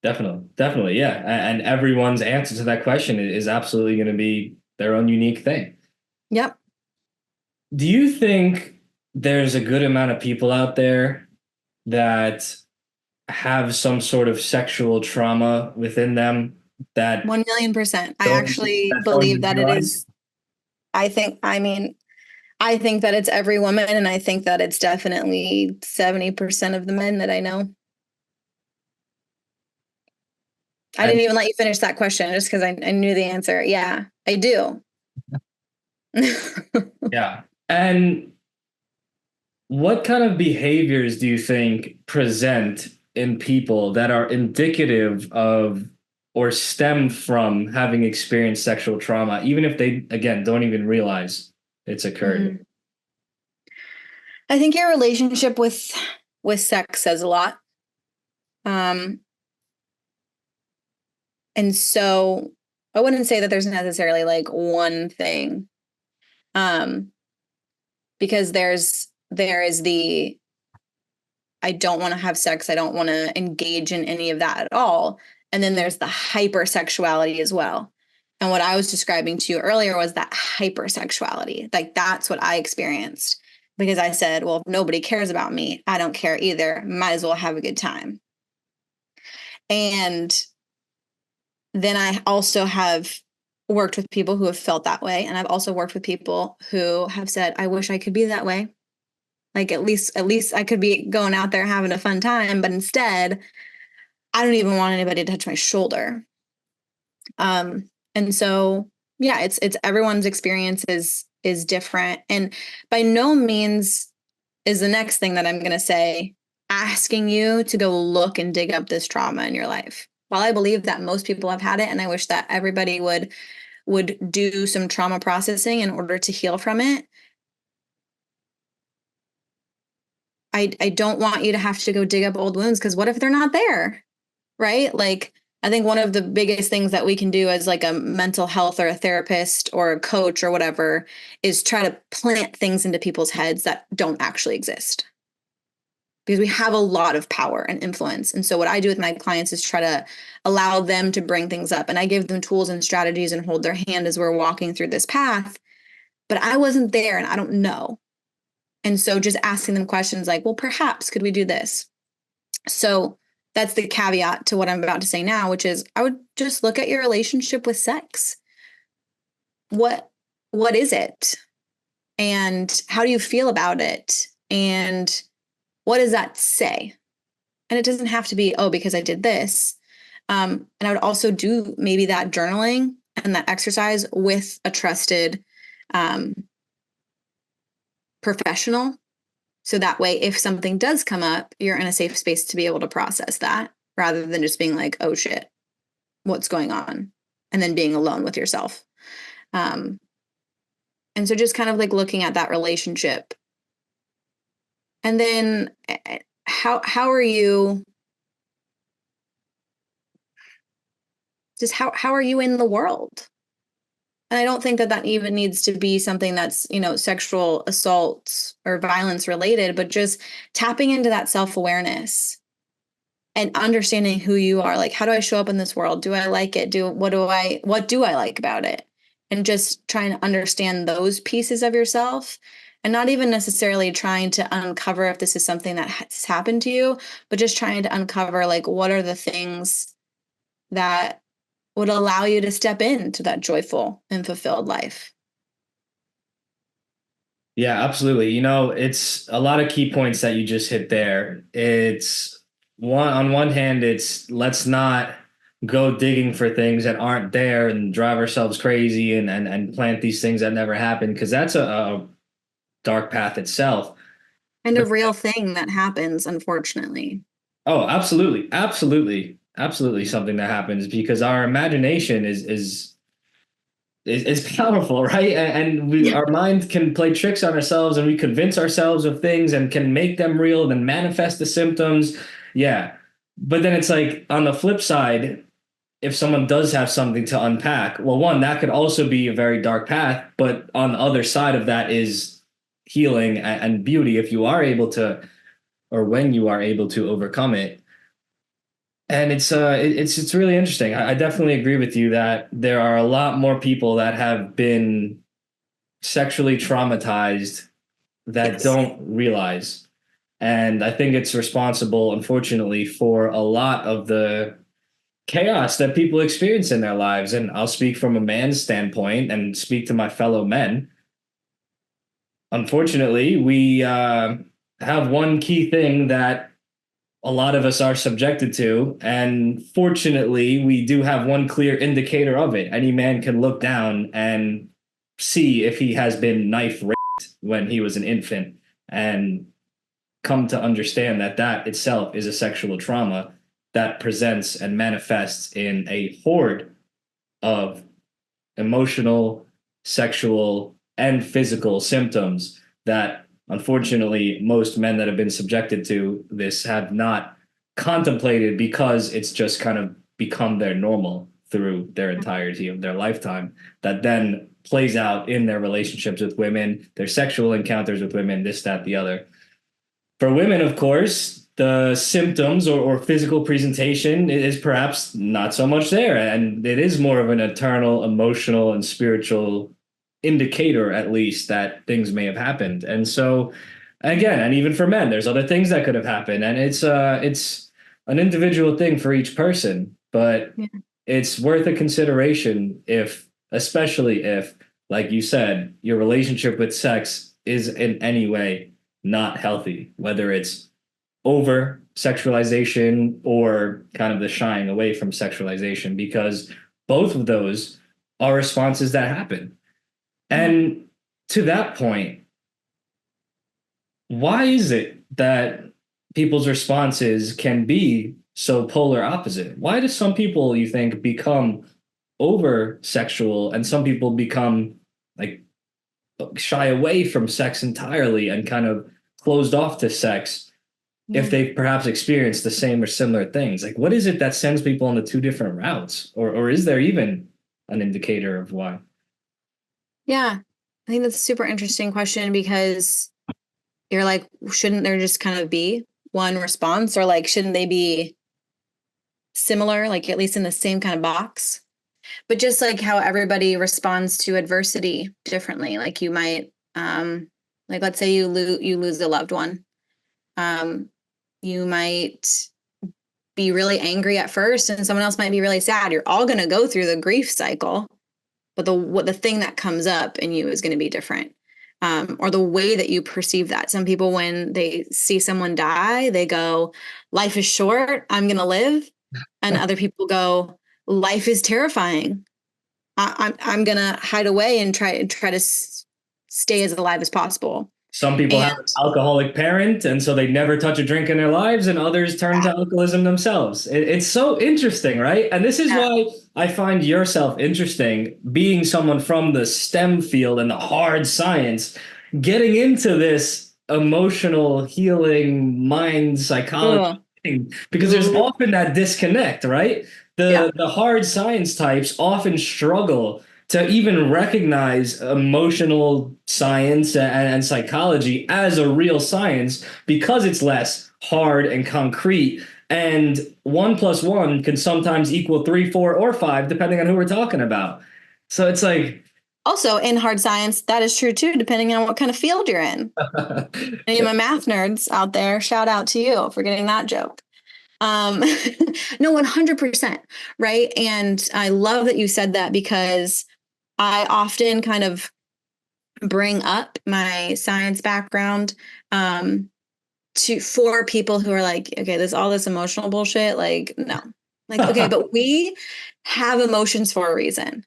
definitely. Yeah. And everyone's answer to that question is absolutely going to be their own unique thing. Yep. Do you think there's a good amount of people out there that have some sort of sexual trauma within them that 1,000,000%. I don't actually that don't believe even that it realize. is. I mean, I think that it's every woman, and I think that it's definitely 70% of the men that I know. I And didn't even let you finish that question just because I knew the answer. Yeah, I do. yeah. And what kind of behaviors do you think present in people that are indicative of or stem from having experienced sexual trauma, even if they, again, don't even realize it's occurred? Mm. I think your relationship with sex says a lot. Um, and so I wouldn't say that there's necessarily like one thing. Um, because there is the I don't want to have sex, I don't want to engage in any of that at all. And then there's the hypersexuality as well. And what I was describing to you earlier was that hypersexuality. Like that's what I experienced because I said, well, if nobody cares about me, I don't care either. Might as well have a good time. And then I also have worked with people who have felt that way. And I've also worked with people who have said, I wish I could be that way. Like at least I could be going out there having a fun time, but instead, I don't even want anybody to touch my shoulder. And so yeah, it's everyone's experience is different. And by no means is the next thing that I'm gonna say asking you to go look and dig up this trauma in your life. While I believe that most people have had it, and I wish that everybody would do some trauma processing in order to heal from it, I don't want you to have to go dig up old wounds because what if they're not there? Right? Like, I think one of the biggest things that we can do as like a mental health or a therapist or a coach or whatever is try to plant things into people's heads that don't actually exist. Because we have a lot of power and influence. And so what I do with my clients is try to allow them to bring things up. And I give them tools and strategies and hold their hand as we're walking through this path. But I wasn't there and I don't know. And so just asking them questions like, well, perhaps could we do this? So that's the caveat to what I'm about to say now, which is I would just look at your relationship with sex. What what is it? And how do you feel about it? And what does that say? And it doesn't have to be, oh, because I did this. And I would also do maybe that journaling and that exercise with a trusted um, professional. So that way, if something does come up, you're in a safe space to be able to process that rather than just being like, oh shit, what's going on? And then being alone with yourself. Um, and so just kind of like looking at that relationship. And then how are you how are you in the world? And I don't think that that even needs to be something that's, sexual assault or violence related, but just tapping into that self-awareness and understanding who you are. Like, how do I show up in this world? Do I like it? What do I like about it? And just trying to understand those pieces of yourself and not even necessarily trying to uncover if this is something that has happened to you, but just trying to uncover like what are the things that would allow you to step into that joyful and fulfilled life. Yeah, absolutely. It's a lot of key points that you just hit there. It's on one hand, it's let's not go digging for things that aren't there and drive ourselves crazy and plant these things that never happened because that's a dark path itself. And a But real thing that happens, unfortunately. oh, absolutely, absolutely, absolutely something that happens because our imagination is powerful, right? And Yeah. our mind can play tricks on ourselves and we convince ourselves of things and can make them real, then manifest the symptoms. Yeah. But then it's like on the flip side, if someone does have something to unpack, well, one, that could also be a very dark path. But on the other side of that is healing and beauty if you are able to, or when you are able to overcome it. And it's really interesting. I definitely agree with you that there are a lot more people that have been sexually traumatized that Yes. don't realize. And I think it's responsible, unfortunately, for a lot of the chaos that people experience in their lives. And I'll speak from a man's standpoint and speak to my fellow men. Unfortunately, we have one key thing that a lot of us are subjected to. And fortunately, we do have one clear indicator of it. Any man can look down and see if he has been knife raped when he was an infant and come to understand that that itself is a sexual trauma that presents and manifests in a horde of emotional, sexual, and physical symptoms that unfortunately most men that have been subjected to this have not contemplated because it's just kind of become their normal through their entirety of their lifetime that then plays out in their relationships with women, their sexual encounters with women, this, that, the other. For women, of course, the symptoms or physical presentation is perhaps not so much there. And it is more of an eternal, emotional, and spiritual indicator, at least, that things may have happened. And so, again, and even for men, there's other things that could have happened. And it's an individual thing for each person, but Yeah. it's worth a consideration if, especially if, like you said, your relationship with sex is in any way not healthy, whether it's over sexualization or kind of the shying away from sexualization, because both of those are responses that happen. Yeah. And to that point, why is it that people's responses can be so polar opposite? Why do some people, you think, become over sexual and some people become like shy away from sex entirely and kind of closed off to sex if Yeah. they perhaps experience the same or similar things? Like, what is it that sends people on the two different routes? Or is there even an indicator of why? Yeah. I think that's a super interesting question because you're like, shouldn't there just kind of be one response, or like, shouldn't they be similar, like at least in the same kind of box? But just like how everybody responds to adversity differently, like you might, like let's say you lose a loved one, um, you might be really angry at first, and someone else might be really sad. You're all going to go through the grief cycle, but the thing that comes up in you is going to be different. Or the way that you perceive that. Some people, when they see someone die, they go, "Life is short. I'm going to live," and other people go, "Life is terrifying. I'm going to hide away and try to stay as alive as possible." Some people And have an alcoholic parent, and so they never touch a drink in their lives, and others turn to alcoholism themselves. It's so interesting, right? And this is yeah, why I find yourself interesting, being someone from the STEM field and the hard science, getting into this emotional healing mind psychology ugh, thing, because there's ooh, often that disconnect, right? yeah, The hard science types often struggle to even recognize emotional science and psychology as a real science because it's less hard and concrete. And one plus one can sometimes equal three, four, or five, depending on who we're talking about. So it's like, also in hard science, that is true too, depending on what kind of field you're in. Any of my math nerds out there, shout out to you for getting that joke. Um, no, 100%. Right. And I love that you said that because I often kind of bring up my science background, for people who are like, okay, there's all this emotional bullshit. Like, no, like, okay, but we have emotions for a reason.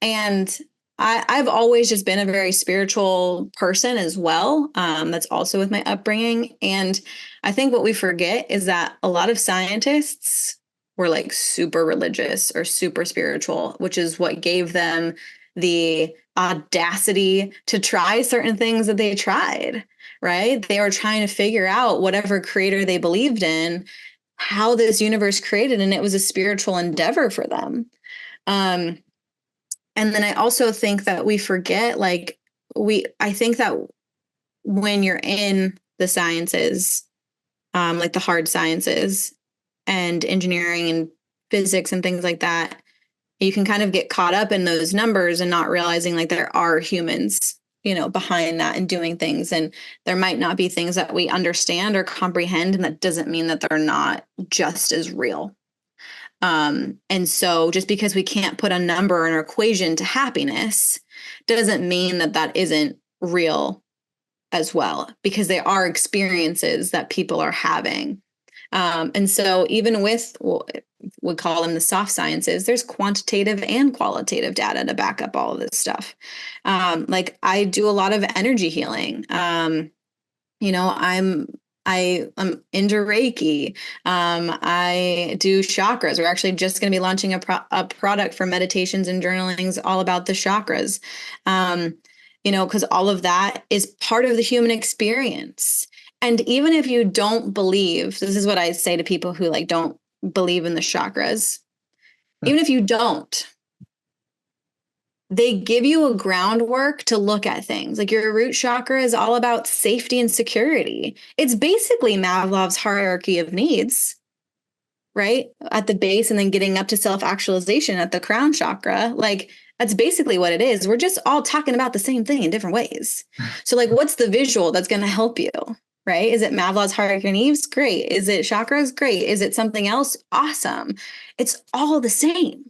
And I've always just been a very spiritual person as well. That's also with my upbringing. And I think what we forget is that a lot of scientists were like super religious or super spiritual, which is what gave them the audacity to try certain things that they tried, right? They were trying to figure out whatever creator they believed in, how this universe created, and it was a spiritual endeavor for them. Um, and then I also think that we forget, like, I think that when you're in the sciences, like the hard sciences and engineering and physics and things like that, you can kind of get caught up in those numbers and not realizing like there are humans behind that and doing things. And there might not be things that we understand or comprehend. And that doesn't mean that they're not just as real. And so just because we can't put a number or an equation to happiness doesn't mean that that isn't real as well, because they are experiences that people are having. And so even with, we call them the soft sciences, there's quantitative and qualitative data to back up all of this stuff. Like I do a lot of energy healing. I am into Reiki. I do chakras. We're actually just going to be launching a product for meditations and journalings all about the chakras. Because all of that is part of the human experience. And even if you don't believe, this is what I say to people who like don't believe in the chakras, even if you don't, they give you a groundwork to look at things. Like your root chakra is all about safety and security. It's basically Maslow's hierarchy of needs, right? At the base, and then getting up to self-actualization at the crown chakra. Like that's basically what it is. We're just all talking about the same thing in different ways. So like, what's the visual that's going to help you? Right? Is it Maslow's hierarchy of needs? Great. Is it chakras? Great. Is it something else? Awesome. It's all the same.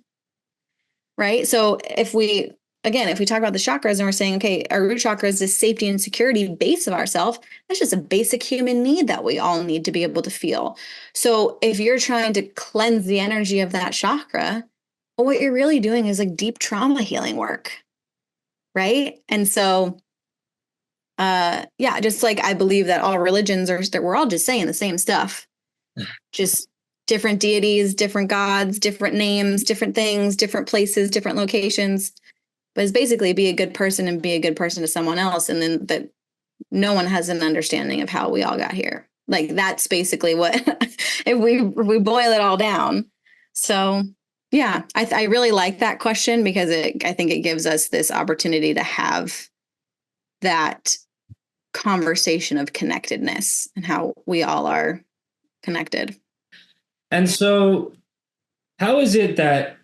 Right? So if we talk about the chakras and we're saying, okay, our root chakra is the safety and security base of ourself, that's just a basic human need that we all need to be able to feel. So if you're trying to cleanse the energy of that chakra, well, what you're really doing is like deep trauma healing work. Right? And so just like I believe that all religions we're all just saying the same stuff, just different deities, different gods, different names, different things, different places, different locations. But it's basically be a good person and be a good person to someone else. And then that no one has an understanding of how we all got here. Like that's basically what, if we boil it all down. So yeah, I really like that question because I think it gives us this opportunity to have that conversation of connectedness and how we all are connected. And so, how is it that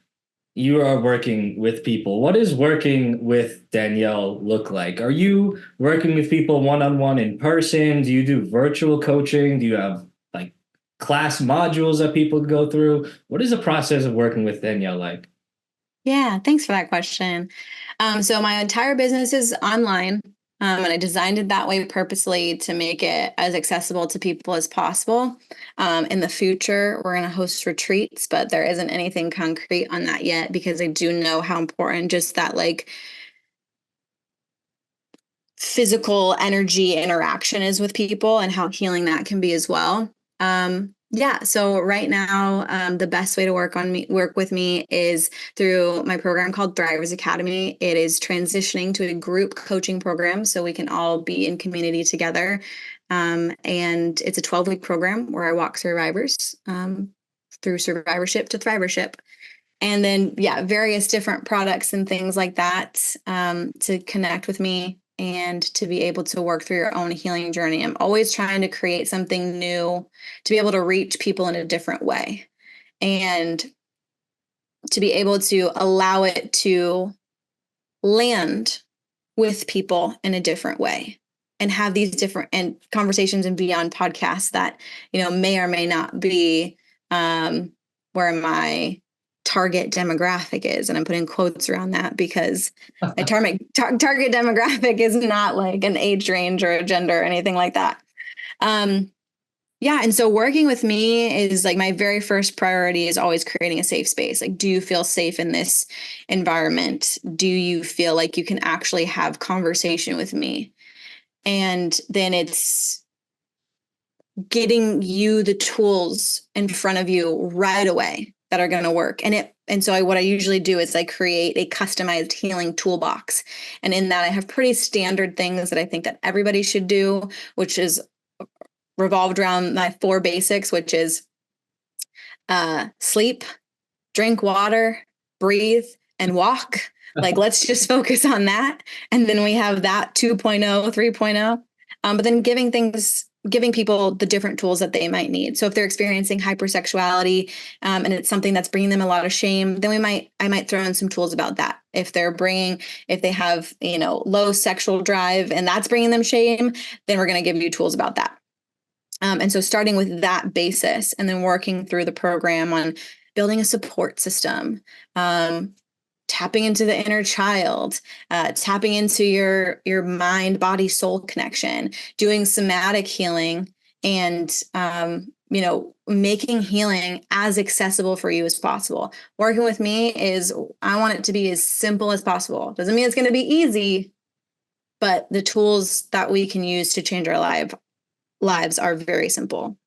you are working with people? What does working with Danielle look like? Are you working with people one-on-one in person? Do you do virtual coaching? Do you have like class modules that people go through? What is the process of working with Danielle like? Yeah, thanks for that question. So my entire business is online. And I designed it that way purposely to make it as accessible to people as possible. In the future, we're going to host retreats, but there isn't anything concrete on that yet because I do know how important just that like physical energy interaction is with people and how healing that can be as well. So right now, the best way to work with me is through my program called Thrivers Academy. It is transitioning to a group coaching program so we can all be in community together. And it's a 12-week program where I walk survivors through survivorship to thrivership. And then, various different products and things like that to connect with me and to be able to work through your own healing journey. I'm always trying to create something new to be able to reach people in a different way and to be able to allow it to land with people in a different way and have these different conversations and be on podcasts that, may or may not be where my target demographic is. And I'm putting quotes around that because my target demographic is not like an age range or a gender or anything like that. And so working with me is like my very first priority is always creating a safe space. Like, do you feel safe in this environment? Do you feel like you can actually have conversation with me? And then it's getting you the tools in front of you right away that are going to work. And so what I usually do is I create a customized healing toolbox. And in that I have pretty standard things that I think that everybody should do, which is revolved around my 4 basics, which is sleep, drink water, breathe, and walk. Like, let's just focus on that. And then we have that 2.0, 3.0. But then giving things giving people the different tools that they might need. So if they're experiencing hypersexuality, and it's something that's bringing them a lot of shame, then I might throw in some tools about that. If they have, low sexual drive and that's bringing them shame, then we're going to give you tools about that. And so starting with that basis and then working through the program on building a support system, tapping into the inner child, tapping into your mind, body, soul connection, doing somatic healing, and making healing as accessible for you as possible. Working with me I want it to be as simple as possible. Doesn't mean it's going to be easy, but the tools that we can use to change our lives are very simple.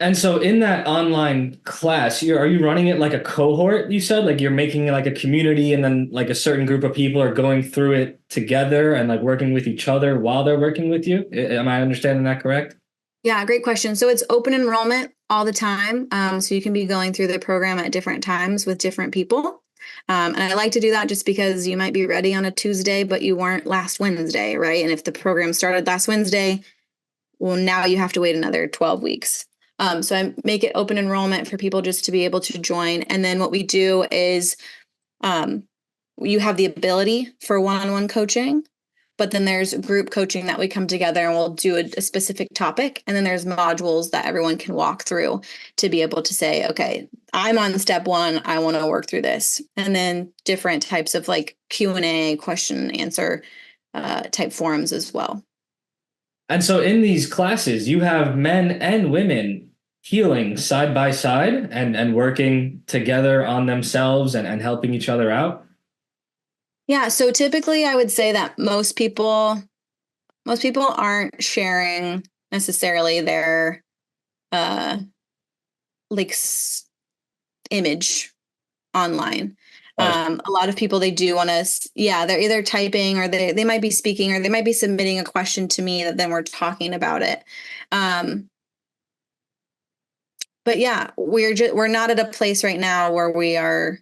And so in that online class, are you running it like a cohort, you said? Like you're making like a community and then like a certain group of people are going through it together and like working with each other while they're working with you? Am I understanding that correct? Yeah, great question. So it's open enrollment all the time. So you can be going through the program at different times with different people. And I like to do that just because you might be ready on a Tuesday, but you weren't last Wednesday, right? And if the program started last Wednesday, well, now you have to wait another 12 weeks. So I make it open enrollment for people just to be able to join. And then what we do is you have the ability for one-on-one coaching, but then there's group coaching that we come together and we'll do a specific topic. And then there's modules that everyone can walk through to be able to say, okay, I'm on step 1. I want to work through this. And then different types of like Q&A, question and answer type forums as well. And so in these classes, you have men and women healing side by side and working together on themselves and helping each other out. Yeah. So typically I would say that most people aren't sharing necessarily their like image online. A lot of people, they do want to, they're either typing or they might be speaking or they might be submitting a question to me that then we're talking about it. But yeah, we're not at a place right now where we are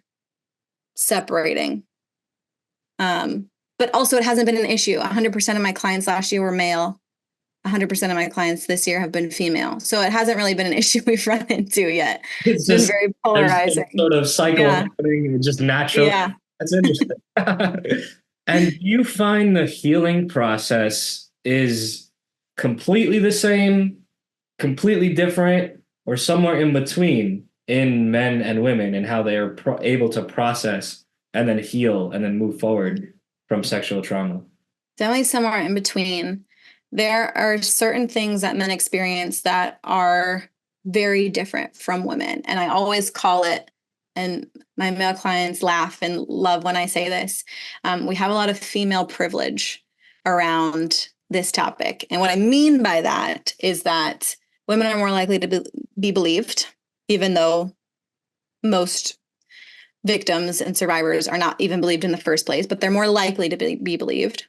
separating. But also it hasn't been an issue. 100% of my clients last year were male. 100% of my clients this year have been female. So it hasn't really been an issue we've run into yet. It's been just very there's some polarizing. sort of cycle happening, it's just natural. Yeah. That's interesting. And you find the healing process is completely the same, completely different, or somewhere in between in men and women and how they are able to process and then heal and then move forward from sexual trauma? Definitely somewhere in between. There are certain things that men experience that are very different from women. And I always call it, and my male clients laugh and love when I say this, we have a lot of female privilege around this topic. And what I mean by that is that women are more likely to be believed, even though most victims and survivors are not even believed in the first place, but they're more likely to be believed.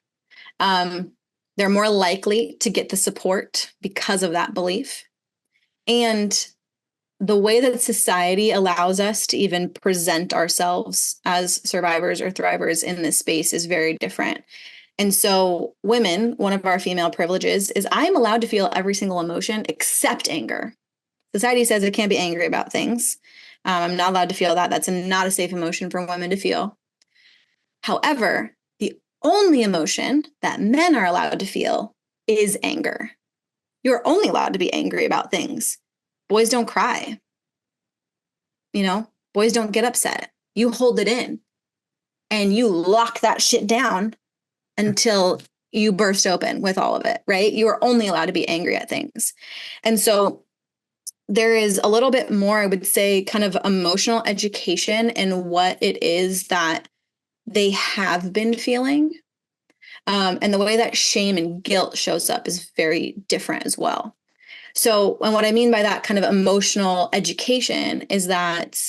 They're more likely to get the support because of that belief. And the way that society allows us to even present ourselves as survivors or thrivers in this space is very different. And so women, one of our female privileges is I am allowed to feel every single emotion except anger. Society says I can't be angry about things. I'm not allowed to feel that. That's not a safe emotion for women to feel. However, the only emotion that men are allowed to feel is anger. You're only allowed to be angry about things. Boys don't cry. Boys don't get upset. You hold it in and you lock that shit down until you burst open with all of it, right? You are only allowed to be angry at things. And so there is a little bit more, I would say, kind of emotional education in what it is that they have been feeling. And the way that shame and guilt shows up is very different as well. So, and what I mean by that kind of emotional education is that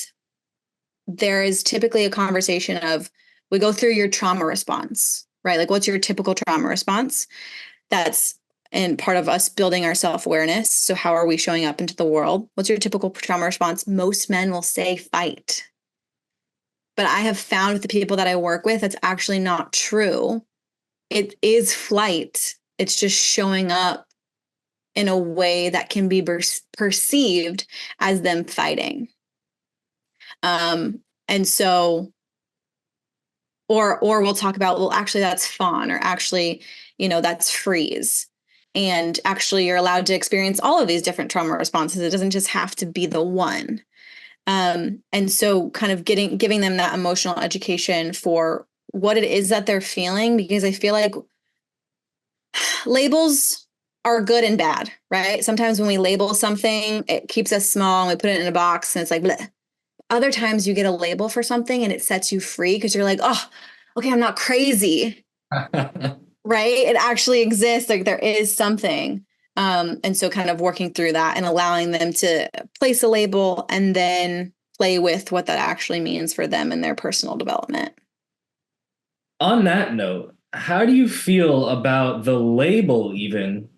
there is typically a conversation of, we go through your trauma response, right? Like, what's your typical trauma response? That's and part of us building our self-awareness. So how are we showing up into the world? What's your typical trauma response? Most men will say fight. But I have found with the people that I work with, that's actually not true. It is flight. It's just showing up in a way that can be perceived as them fighting. And so, or we'll talk about, well, actually that's fawn, or actually, that's freeze. And actually you're allowed to experience all of these different trauma responses. It doesn't just have to be the one. And so kind of giving them that emotional education for what it is that they're feeling, because I feel like labels are good and bad, right? Sometimes when we label something, it keeps us small and we put it in a box and it's like, bleh. Other times you get a label for something and it sets you free because you're like, oh, okay, I'm not crazy, right? It actually exists. Like there is something. And so kind of working through that and allowing them to place a label and then play with what that actually means for them and their personal development. On that note, how do you feel about the label even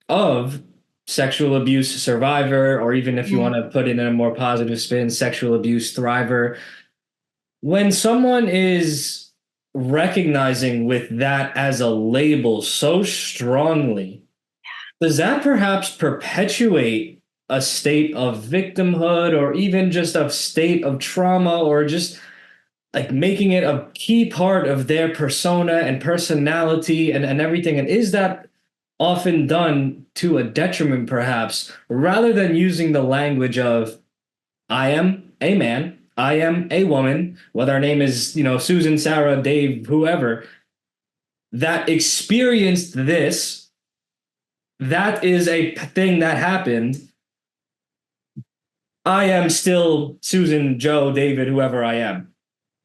of sexual abuse survivor, or even if you want to put it in a more positive spin, sexual abuse thriver? When someone is recognizing with that as a label so strongly, does that perhaps perpetuate a state of victimhood, or even just a state of trauma, or just like making it a key part of their persona and personality and everything? And is that often done to a detriment, perhaps, rather than using the language of, I am a man, I am a woman, whether our name is, Susan, Sarah, Dave, whoever, that experienced this, that is a thing that happened. I am still Susan, Joe, David, whoever I am,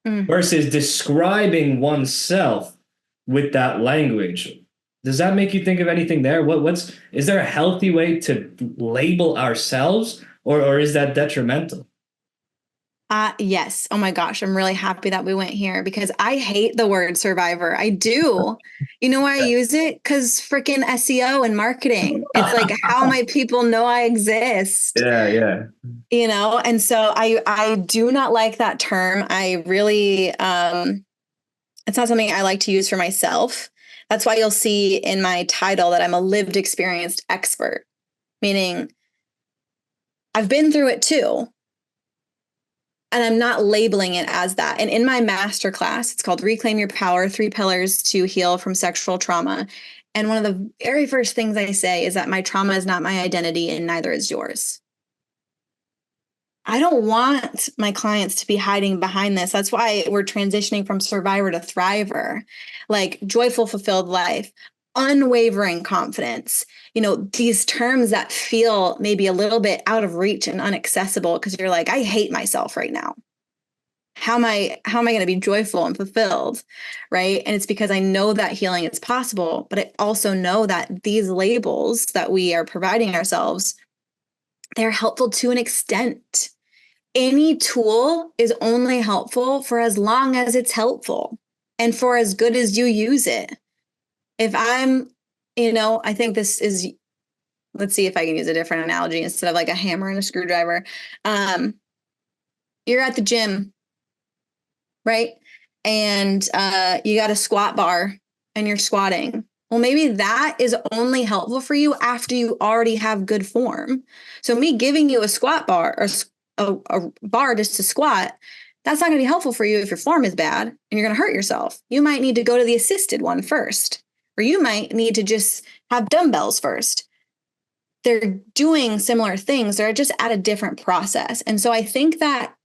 versus describing oneself with that language. Does that make you think of anything there? Is there a healthy way to label ourselves, or is that detrimental? Yes. Oh my gosh. I'm really happy that we went here because I hate the word survivor. I do. You know why I use it? Because freaking SEO and marketing. It's like, how my people know I exist. Yeah. And so I do not like that term. I really, it's not something I like to use for myself. That's why you'll see in my title that I'm a lived experienced expert, meaning I've been through it too. And I'm not labeling it as that. And in my masterclass, it's called Reclaim Your Power, 3 Pillars to Heal from Sexual Trauma. And one of the very first things I say is that my trauma is not my identity and neither is yours. I don't want my clients to be hiding behind this. That's why we're transitioning from survivor to thriver, like joyful, fulfilled life, unwavering confidence. These terms that feel maybe a little bit out of reach and inaccessible because you're like, I hate myself right now. How am I going to be joyful and fulfilled? Right. And it's because I know that healing is possible, but I also know that these labels that we are providing ourselves, they're helpful to an extent. Any tool is only helpful for as long as it's helpful and for as good as you use it. If I'm, I think this is, let's see if I can use a different analogy instead of like a hammer and a screwdriver. You're at the gym, right? And you got a squat bar and you're squatting. Well, maybe that is only helpful for you after you already have good form. So me giving you a squat bar or a bar just to squat, that's not going to be helpful for you if your form is bad and you're going to hurt yourself. You might need to go to the assisted one first, or you might need to just have dumbbells first. They're doing similar things. They're just at a different process. And so I think that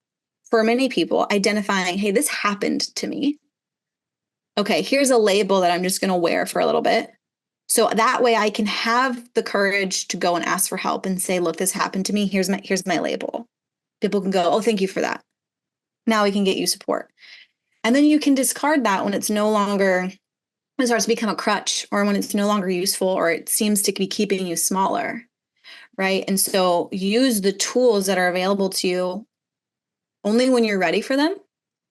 for many people, identifying, hey, this happened to me. Okay, here's a label that I'm just going to wear for a little bit. So that way I can have the courage to go and ask for help and say, look, this happened to me. Here's my label. People can go, oh, thank you for that. Now we can get you support. And then you can discard that when it's no longer, when it starts to become a crutch, or when it's no longer useful, or it seems to be keeping you smaller, right? And so use the tools that are available to you only when you're ready for them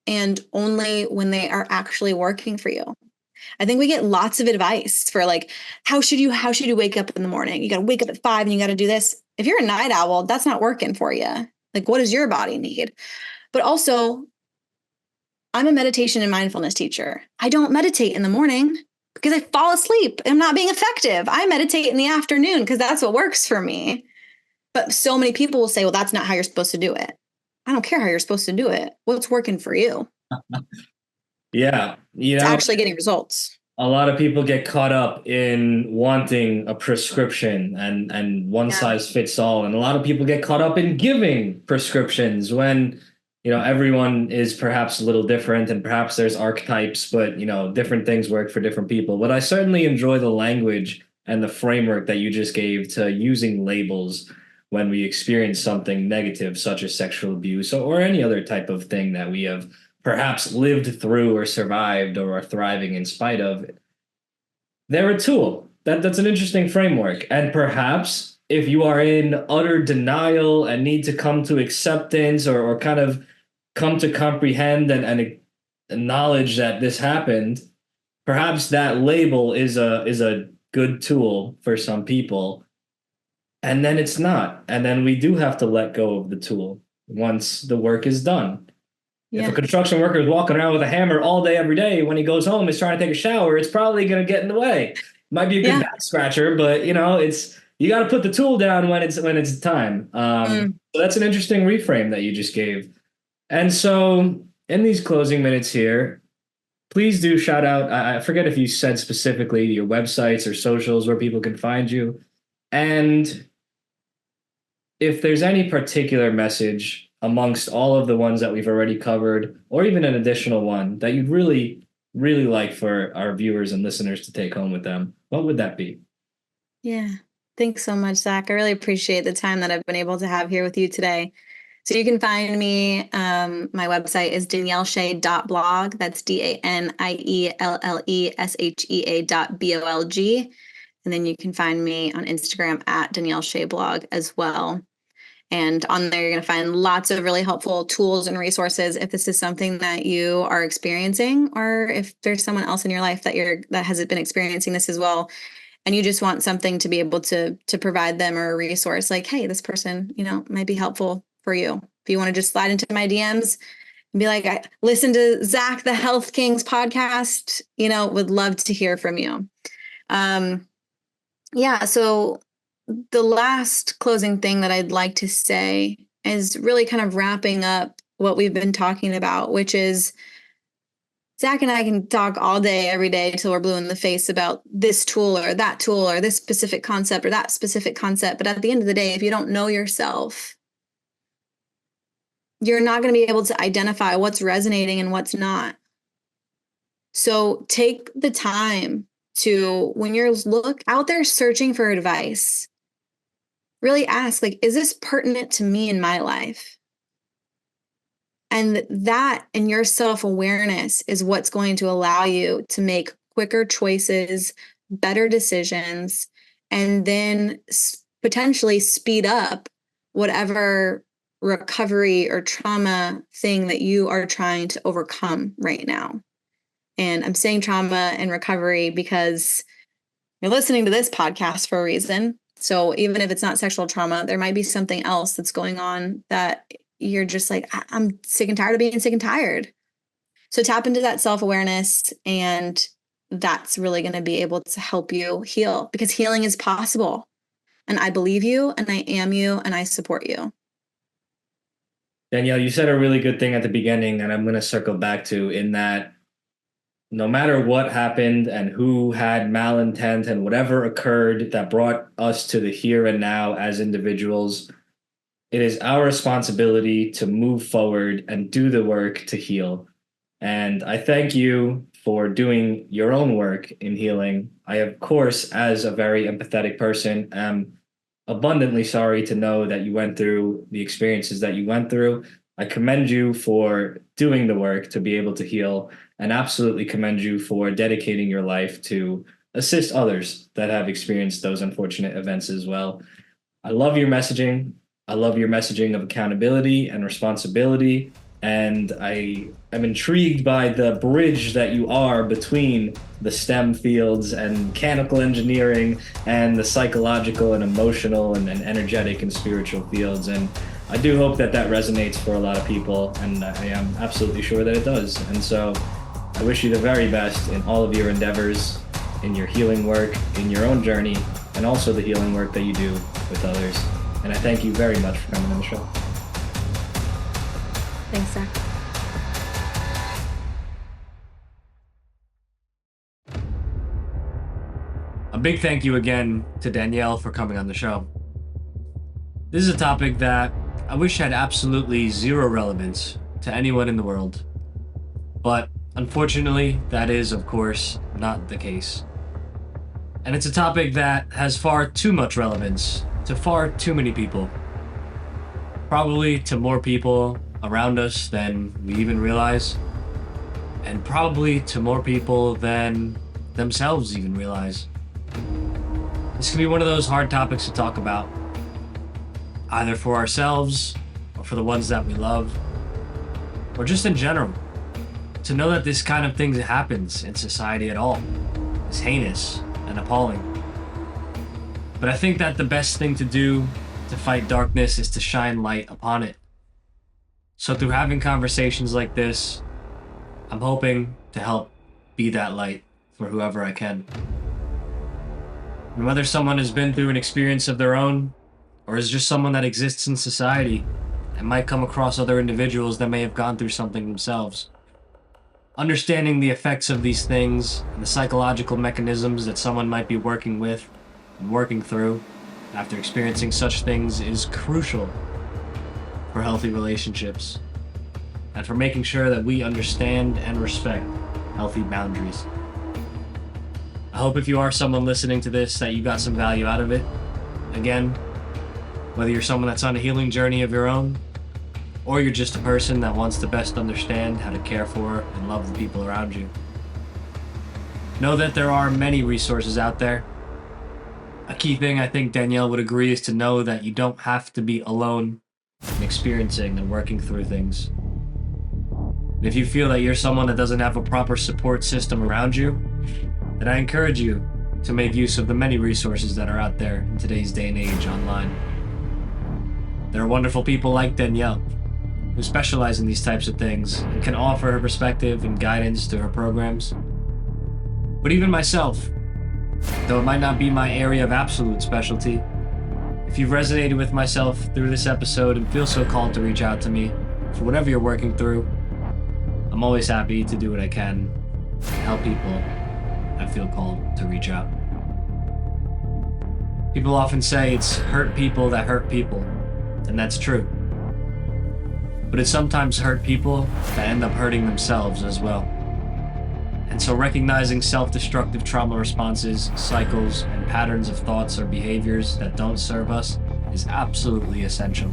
and only when they are actually working for you. I think we get lots of advice for like, how should you wake up in the morning? You got to wake up at 5 and you got to do this. If you're a night owl, that's not working for you. Like, what does your body need? But also, I'm a meditation and mindfulness teacher. I don't meditate in the morning. because I fall asleep. I'm not being effective. I meditate in the afternoon because that's what works for me. But so many people will say, well, that's not how you're supposed to do it. I don't care how you're supposed to do it. What's working for you? Yeah. It's actually getting results. A lot of people get caught up in wanting a prescription and one size fits all. And a lot of people get caught up in giving prescriptions when, everyone is perhaps a little different and perhaps there's archetypes, but, different things work for different people. But I certainly enjoy the language and the framework that you just gave to using labels when we experience something negative, such as sexual abuse or any other type of thing that we have perhaps lived through or survived or are thriving in spite of. They're a tool. That's an interesting framework. And perhaps if you are in utter denial and need to come to acceptance or kind of come to comprehend and acknowledge that this happened, perhaps that label is a good tool for some people. And then it's not. And then we do have to let go of the tool once the work is done. Yeah. If a construction worker is walking around with a hammer all day, every day, when he goes home, he's trying to take a shower, it's probably going to get in the way. It might be a good back scratcher, but you got to put the tool down when it's time. So that's an interesting reframe that you just gave. And so in these closing minutes here, please do shout out. I forget if you said specifically your websites or socials where people can find you. And if there's any particular message amongst all of the ones that we've already covered, or even an additional one that you'd really, really like for our viewers and listeners to take home with them, what would that be? Yeah. Thanks so much, Zach. I really appreciate the time that I've been able to have here with you today. So you can find me, my website is danielleshea.blog. That's DanielleShea.blog. And then you can find me on Instagram at Danielle Shea blog as well. And on there, you're going to find lots of really helpful tools and resources if this is something that you are experiencing, or if there's someone else in your life that hasn't been experiencing this as well, and you just want something to be able to provide them, or a resource like, hey, this person, might be helpful for you. If you want to just slide into my DMs and be like, I listen to Zak the Health Kings podcast, would love to hear from you. So the last closing thing that I'd like to say is really kind of wrapping up what we've been talking about, which is Zak and I can talk all day, every day till we're blue in the face about this tool or that tool or this specific concept or that specific concept. But at the end of the day, if you don't know yourself, you're not going to be able to identify what's resonating and what's not. So take the time to, when you're out there searching for advice, really ask, is this pertinent to me in my life? And that and your self-awareness is what's going to allow you to make quicker choices, better decisions, and then potentially speed up whatever recovery or trauma thing that you are trying to overcome right now. And I'm saying trauma and recovery because you're listening to this podcast for a reason. So even if it's not sexual trauma, there might be something else that's going on that you're just like, I'm sick and tired of being sick and tired. So tap into that self-awareness, and that's really going to be able to help you heal, because healing is possible. And I believe you, and I am you, and I support you. Danielle, you said a really good thing at the beginning, and I'm going to circle back to, in that no matter what happened and who had malintent and whatever occurred that brought us to the here and now as individuals, it is our responsibility to move forward and do the work to heal. And I thank you for doing your own work in healing. I, of course, as a very empathetic person, am abundantly sorry to know that you went through the experiences that you went through. I commend you for doing the work to be able to heal, and absolutely commend you for dedicating your life to assist others that have experienced those unfortunate events as well. I love your messaging. I love your messaging of accountability and responsibility. And I am intrigued by the bridge that you are between the STEM fields and mechanical engineering and the psychological and emotional and energetic and spiritual fields. And I do hope that that resonates for a lot of people. And I am absolutely sure that it does. And so I wish you the very best in all of your endeavors. in your healing work, in your own journey, and also the healing work that you do with others. And I thank you very much for coming on the show. Thanks, Zach. A big thank you again to Danielle for coming on the show. This is a topic that I wish had absolutely zero relevance to anyone in the world. But unfortunately, that is, of course, not the case. And it's a topic that has far too much relevance to far too many people. Probably to more people around us than we even realize. And probably to more people than themselves even realize. This can be one of those hard topics to talk about, either for ourselves or for the ones that we love, or just in general. To know that this kind of thing happens in society at all is heinous and appalling. But I think that the best thing to do to fight darkness is to shine light upon it. So through having conversations like this, I'm hoping to help be that light for whoever I can. And whether someone has been through an experience of their own, or is just someone that exists in society and might come across other individuals that may have gone through something themselves. Understanding the effects of these things and the psychological mechanisms that someone might be working with and working through after experiencing such things is crucial for healthy relationships and for making sure that we understand and respect healthy boundaries. I hope if you are someone listening to this that you got some value out of it. Again, whether you're someone that's on a healing journey of your own, or you're just a person that wants to best understand how to care for and love the people around you. Know that there are many resources out there. A key thing I think Danielle would agree is to know that you don't have to be alone in experiencing and working through things. And if you feel that you're someone that doesn't have a proper support system around you, then I encourage you to make use of the many resources that are out there in today's day and age online. There are wonderful people like Danielle who specialize in these types of things and can offer her perspective and guidance to her programs. But even myself, though it might not be my area of absolute specialty, if you've resonated with myself through this episode and feel so called to reach out to me for whatever you're working through, I'm always happy to do what I can to help people that feel called to reach out. People often say it's hurt people that hurt people, and that's true. But it sometimes hurt people that end up hurting themselves as well. And so recognizing self-destructive trauma responses, cycles, and patterns of thoughts or behaviors that don't serve us is absolutely essential.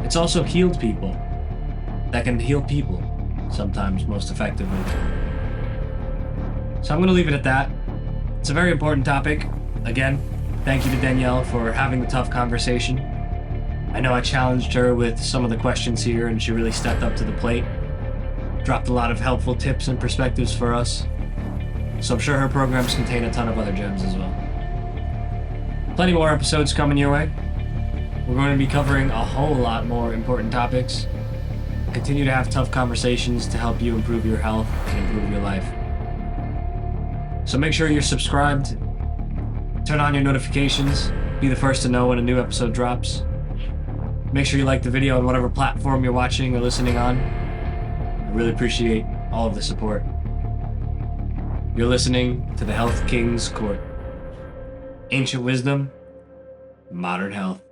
It's also healed people that can heal people, sometimes most effectively. So I'm going to leave it at that. It's a very important topic. Again, thank you to Danielle for having the tough conversation. I know I challenged her with some of the questions here, and she really stepped up to the plate. Dropped a lot of helpful tips and perspectives for us. So I'm sure her programs contain a ton of other gems as well. Plenty more episodes coming your way. We're going to be covering a whole lot more important topics. Continue to have tough conversations to help you improve your health and improve your life. So make sure you're subscribed. Turn on your notifications. Be the first to know when a new episode drops. Make sure you like the video on whatever platform you're watching or listening on. I really appreciate all of the support. You're listening to the Health King's Court. Ancient wisdom, modern health.